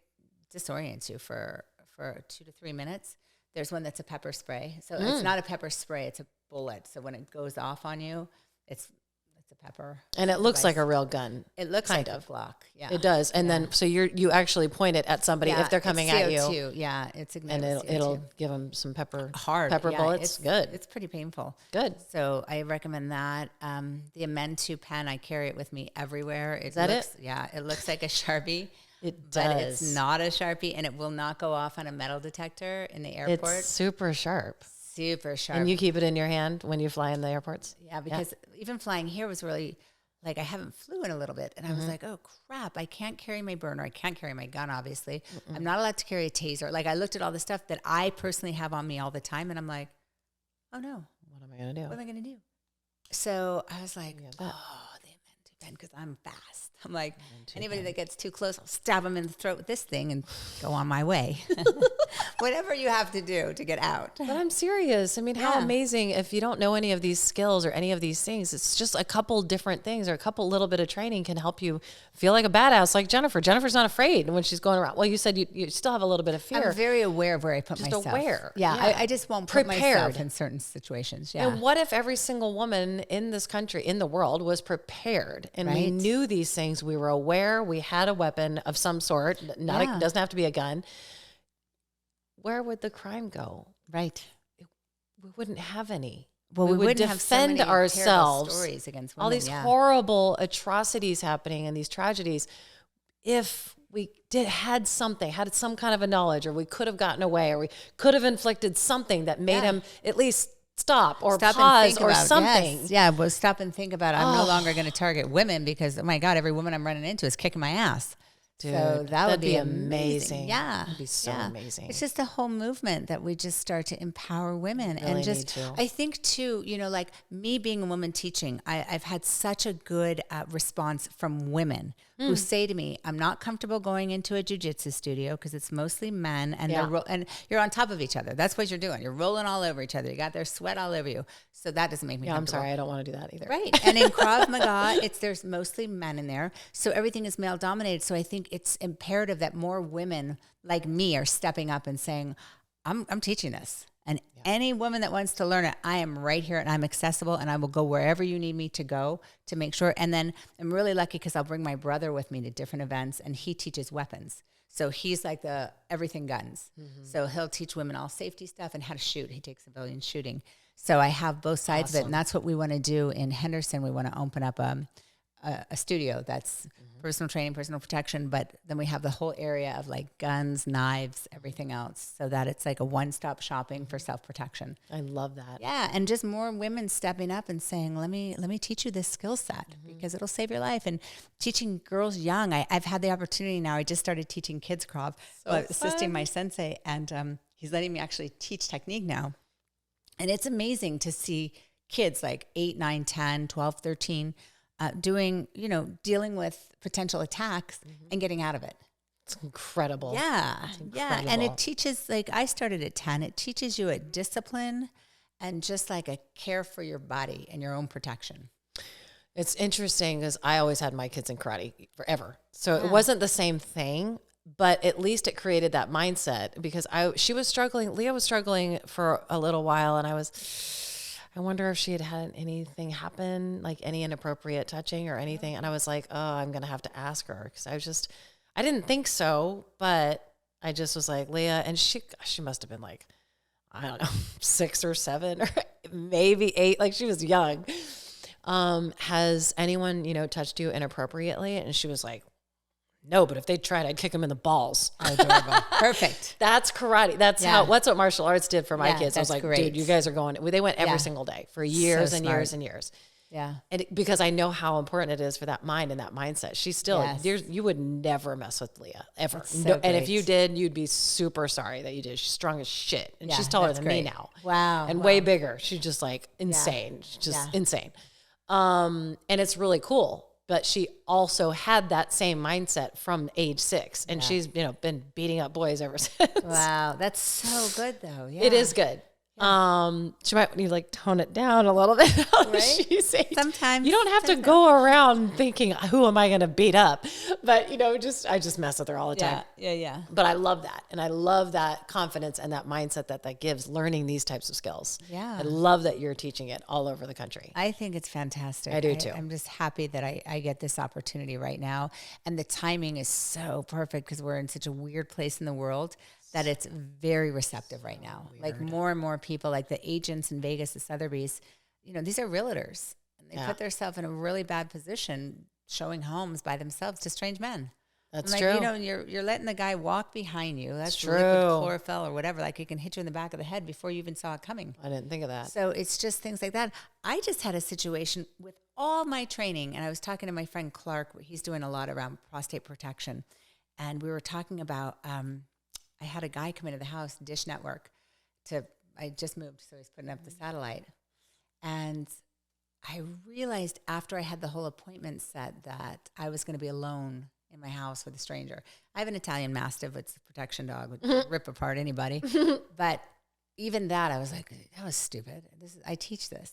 [SPEAKER 2] disorients you for 2 to 3 minutes. There's one that's a pepper spray. So it's not a pepper spray, it's a bullet. So when it goes off on you, it's a pepper.
[SPEAKER 1] And it looks like a real gun.
[SPEAKER 2] It looks
[SPEAKER 1] kind
[SPEAKER 2] like
[SPEAKER 1] of.
[SPEAKER 2] a Glock. Yeah.
[SPEAKER 1] It does. And then, so you actually point it at somebody if they're coming
[SPEAKER 2] it's
[SPEAKER 1] at
[SPEAKER 2] CO2.
[SPEAKER 1] you.
[SPEAKER 2] Yeah, it's ignited
[SPEAKER 1] And
[SPEAKER 2] with CO2.
[SPEAKER 1] it'll give them some pepper
[SPEAKER 2] Yeah,
[SPEAKER 1] bullets. Good.
[SPEAKER 2] It's pretty painful.
[SPEAKER 1] Good.
[SPEAKER 2] So I recommend that. The Amend 2 pen, I carry it with me everywhere. Is
[SPEAKER 1] that it?
[SPEAKER 2] Yeah, it looks like a Sharpie.
[SPEAKER 1] It
[SPEAKER 2] But
[SPEAKER 1] does.
[SPEAKER 2] it's not a Sharpie, and it will not go off on a metal detector in the airport.
[SPEAKER 1] It's super sharp.
[SPEAKER 2] Super sharp.
[SPEAKER 1] And you keep it in your hand when you fly in the airports?
[SPEAKER 2] Yeah, because even flying here was really, like, I haven't flew in a little bit. And I was like, oh, crap, I can't carry my burner. I can't carry my gun, obviously. I'm not allowed to carry a taser. Like, I looked at all the stuff that I personally have on me all the time, and I'm like, oh, no.
[SPEAKER 1] What am I going to do?
[SPEAKER 2] What am I going to do? So I was like, the Amend 2 pen, because I'm fast. I'm like, anybody that gets too close, I'll stab them in the throat with this thing and go on my way. Whatever you have to do to get out.
[SPEAKER 1] But I'm serious. I mean, how
[SPEAKER 2] Yeah.
[SPEAKER 1] amazing if you don't know any of these skills or any of these things, it's just a couple different things or a couple little bit of training can help you feel like a badass like Jennifer. Jennifer's not afraid when she's going around. Well, you said you still have a little bit of fear.
[SPEAKER 2] I'm very aware of where I put
[SPEAKER 1] Just
[SPEAKER 2] myself.
[SPEAKER 1] aware.
[SPEAKER 2] Yeah,
[SPEAKER 1] Yeah.
[SPEAKER 2] I just won't put myself
[SPEAKER 1] Prepared.
[SPEAKER 2] in certain situations. Yeah.
[SPEAKER 1] And what if every single woman in this country, in the world, was prepared and we
[SPEAKER 2] Right.
[SPEAKER 1] knew these things, we were aware, we had a weapon of some sort,
[SPEAKER 2] Yeah.
[SPEAKER 1] doesn't have to be a gun. Where would the crime go?
[SPEAKER 2] Right.
[SPEAKER 1] We wouldn't have any.
[SPEAKER 2] Well, we
[SPEAKER 1] would
[SPEAKER 2] wouldn't have so
[SPEAKER 1] defend
[SPEAKER 2] many terrible
[SPEAKER 1] ourselves.
[SPEAKER 2] stories against women.
[SPEAKER 1] All these
[SPEAKER 2] yeah.
[SPEAKER 1] horrible atrocities happening and these tragedies. If we had some kind of a knowledge, or we could have gotten away, or we could have inflicted something that made him at least stop or
[SPEAKER 2] Stop and
[SPEAKER 1] pause
[SPEAKER 2] think
[SPEAKER 1] or
[SPEAKER 2] about it.
[SPEAKER 1] something.
[SPEAKER 2] Yes. Yeah, well, stop and think about it. I'm no longer going to target women because, oh my God, every woman I'm running into is kicking my ass.
[SPEAKER 1] Dude,
[SPEAKER 2] so that would
[SPEAKER 1] that'd
[SPEAKER 2] be
[SPEAKER 1] be
[SPEAKER 2] amazing.
[SPEAKER 1] amazing.
[SPEAKER 2] Yeah.
[SPEAKER 1] It'd be so amazing.
[SPEAKER 2] It's just a whole movement that we just start to empower women.
[SPEAKER 1] Really
[SPEAKER 2] and just,
[SPEAKER 1] need to.
[SPEAKER 2] I think too, like me being a woman teaching, I've had such a good response from women who say to me, I'm not comfortable going into a jiu-jitsu studio because it's mostly men and and you're on top of each other. That's what you're doing. You're rolling all over each other. You got their sweat all over you. So that doesn't make me
[SPEAKER 1] I'm
[SPEAKER 2] comfortable.
[SPEAKER 1] sorry, I don't want to do that either.
[SPEAKER 2] Right. And in Krav Maga, there's mostly men in there. So everything is male dominated. So I think it's imperative that more women like me are stepping up and saying, I'm teaching this. And any woman that wants to learn it, I am right here and I'm accessible and I will go wherever you need me to go to make sure. And then I'm really lucky because I'll bring my brother with me to different events and he teaches weapons. So he's like the everything guns. So he'll teach women all safety stuff and how to shoot. He takes civilian shooting. So I have both sides of it. And that's what we want to do in Henderson. We want to open up a studio that's personal training, personal protection, but then we have the whole area of like guns, knives, everything else, so that it's like a one-stop shopping for self-protection.
[SPEAKER 1] I love that.
[SPEAKER 2] Yeah, and just more women stepping up and saying, let me teach you this skill set because it'll save your life. And teaching girls young, I've had the opportunity now. I just started teaching kids Krav, assisting my sensei, and he's letting me actually teach technique now. And it's amazing to see kids like 8, 9, 10, 12, 13, doing, dealing with potential attacks and getting out of it.
[SPEAKER 1] It's incredible.
[SPEAKER 2] Yeah.
[SPEAKER 1] It's
[SPEAKER 2] Yeah. And
[SPEAKER 1] incredible.
[SPEAKER 2] it teaches, like I started at 10, it teaches you a discipline and just like a care for your body and your own protection.
[SPEAKER 1] It's interesting because I always had my kids in karate forever. So it wasn't the same thing, but at least it created that mindset because Leah was struggling for a little while and I wonder if she had anything happen, like any inappropriate touching or anything. And I was like, oh, I'm going to have to ask her because I didn't think so, but I just was like, Leah, and she must have been like, I don't know, 6 or 7 or maybe 8. Like she was young. Has anyone, touched you inappropriately? And she was like, no, but if they tried, I'd kick them in the balls.
[SPEAKER 2] Adorable. Perfect.
[SPEAKER 1] That's karate. That's what martial arts did for my kids. I was like,
[SPEAKER 2] great.
[SPEAKER 1] dude, you guys are going. They went every single day for years and
[SPEAKER 2] smart.
[SPEAKER 1] years and years.
[SPEAKER 2] Yeah.
[SPEAKER 1] And because I know how important it is for that mind and that mindset. She's still, you would never mess with Leah, ever.
[SPEAKER 2] So
[SPEAKER 1] and if you did, you'd be super sorry that you did. She's strong as shit. And she's taller than me now.
[SPEAKER 2] Wow.
[SPEAKER 1] And way bigger. She's just like insane. Just insane. And it's really cool. But she also had that same mindset from age 6. And she's, been beating up boys ever since.
[SPEAKER 2] Wow. That's so good though. Yeah.
[SPEAKER 1] It is good. She might need to tone it down a little bit.
[SPEAKER 2] Right?
[SPEAKER 1] Sometimes you don't have to go around thinking, who am I going to beat up? But I just mess with her all the time.
[SPEAKER 2] Yeah.
[SPEAKER 1] But I love that. And I love that confidence and that mindset that gives learning these types of skills.
[SPEAKER 2] Yeah.
[SPEAKER 1] I love that you're teaching it all over the country.
[SPEAKER 2] I think it's fantastic.
[SPEAKER 1] I do too.
[SPEAKER 2] I'm just happy that I get this opportunity right now. And the timing is so perfect because we're in such a weird place in the world that it's very receptive right now. Like more and more people, like the agents in Vegas, the Sotheby's, these are realtors. And they put themselves in a really bad position showing homes by themselves to strange men.
[SPEAKER 1] That's true.
[SPEAKER 2] You're letting the guy walk behind you. That's
[SPEAKER 1] true.
[SPEAKER 2] Liquid chlorophyll or whatever. Like it can hit you in the back of the head before you even saw it coming.
[SPEAKER 1] I didn't think of that.
[SPEAKER 2] So it's just things like that. I just had a situation with all my training, and I was talking to my friend Clark. He's doing a lot around prostate protection. And we were talking about... I had a guy come into the house, Dish Network, I just moved, so he's putting up the satellite. And I realized after I had the whole appointment set that I was going to be alone in my house with a stranger. I have an Italian Mastiff. It's a protection dog. Would rip apart anybody. But even that, I was like, that was stupid. I teach this.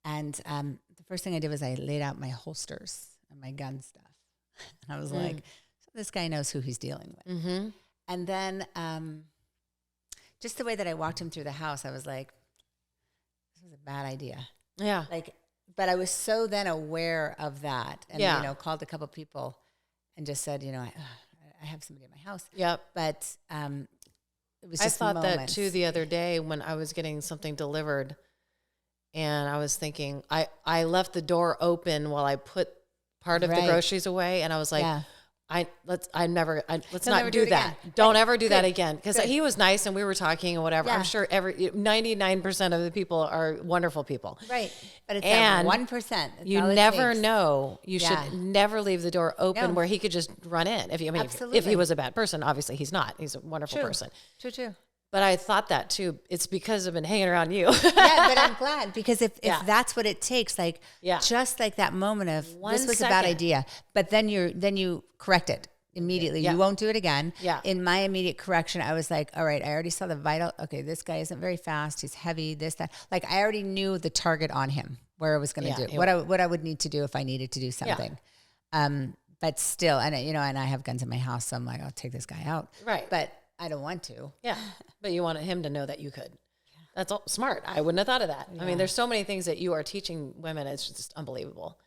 [SPEAKER 2] And the first thing I did was I laid out my holsters and my gun stuff. And I was like, so this guy knows who he's dealing with. Mm-hmm. And then just the way that I walked him through the house, I was like, this was a bad idea.
[SPEAKER 1] Yeah.
[SPEAKER 2] But I was so then aware of that and, called a couple people and just said, I have somebody in my house.
[SPEAKER 1] Yep.
[SPEAKER 2] But it was just
[SPEAKER 1] I thought
[SPEAKER 2] moments.
[SPEAKER 1] that too the other day when I was getting something delivered and I was thinking, I left the door open while I put part of the groceries away. And I was like, let's not do that. Don't ever do that again. Because he was nice and we were talking and whatever. I'm sure 99% of the people are wonderful people.
[SPEAKER 2] Right. But it's that 1%.
[SPEAKER 1] You never know. You should never leave the door open where he could just run in. If he was a bad person, obviously he's not. He's a wonderful person.
[SPEAKER 2] True.
[SPEAKER 1] But I thought that too. It's because I've been hanging around you.
[SPEAKER 2] Yeah, but I'm glad because if that's what it takes, just like that moment of this was a bad idea, but then you correct it immediately. Yeah. You won't do it again. Yeah. In my immediate correction, I was like, all right, I already saw the vital. Okay, this guy isn't very fast. He's heavy. This, that. Like I already knew the target on him, where I was going to do, what I would need to do if I needed to do something. Yeah. But still, and I have guns in my house, so I'm like, I'll take this guy out.
[SPEAKER 1] Right.
[SPEAKER 2] But I don't want to.
[SPEAKER 1] Yeah. But you wanted him to know that you could. That's all smart. I wouldn't have thought of that. Yeah. I mean, there's so many things that you are teaching women. It's just unbelievable.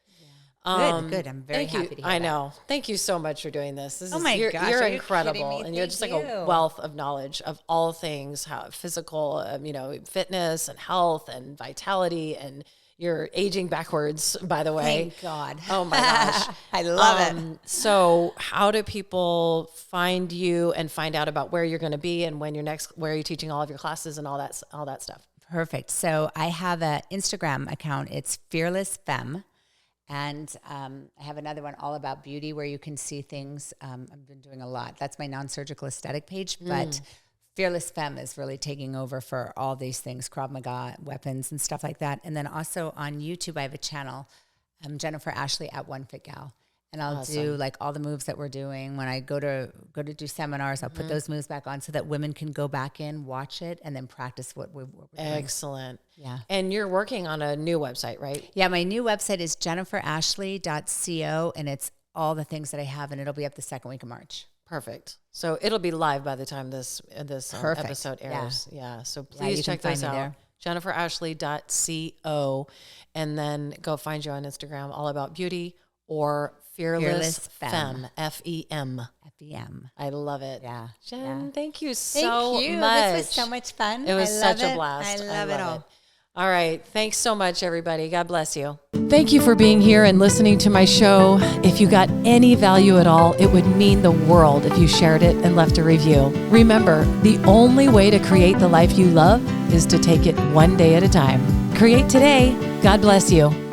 [SPEAKER 1] Yeah.
[SPEAKER 2] Good. I'm very happy to hear that.
[SPEAKER 1] I know. Thank you so much for doing this.
[SPEAKER 2] Gosh,
[SPEAKER 1] you're incredible. And you're just like a wealth of knowledge of all things, how physical, fitness and health and vitality, and you're aging backwards, by the way.
[SPEAKER 2] Thank God.
[SPEAKER 1] Oh my gosh.
[SPEAKER 2] I love it.
[SPEAKER 1] So how do people find you and find out about where you're going to be and where are you teaching all of your classes and all that stuff?
[SPEAKER 2] Perfect. So I have an Instagram account. It's Fearless Femme. And I have another one all about beauty where you can see things. I've been doing a lot. That's my non-surgical aesthetic page, but Fearless Femme is really taking over for all these things, Krav Maga, weapons and stuff like that. And then also on YouTube, I have a channel, Jennifer Ashley at One Fit Gal. And I'll do like all the moves that we're doing. When I go to do seminars, I'll put those moves back on so that women can go back in, watch it, and then practice what we're doing.
[SPEAKER 1] Excellent.
[SPEAKER 2] Yeah.
[SPEAKER 1] And you're working on a new website, right?
[SPEAKER 2] Yeah, my new website is jenniferashley.co, and it's all the things that I have, and it'll be up the second week of March.
[SPEAKER 1] Perfect. So it'll be live by the time this episode airs. Yeah. So please check those out. jenniferashley.co, and then go find you on Instagram, all about beauty, or Fearless Femme, F-E-M.
[SPEAKER 2] F-E-M.
[SPEAKER 1] I love it.
[SPEAKER 2] Yeah.
[SPEAKER 1] Jen, thank you so much.
[SPEAKER 2] This was so much fun.
[SPEAKER 1] It was such a blast.
[SPEAKER 2] I love it all.
[SPEAKER 1] All right. Thanks so much, everybody. God bless you. Thank you for being here and listening to my show. If you got any value at all, it would mean the world if you shared it and left a review. Remember, the only way to create the life you love is to take it one day at a time. Create today. God bless you.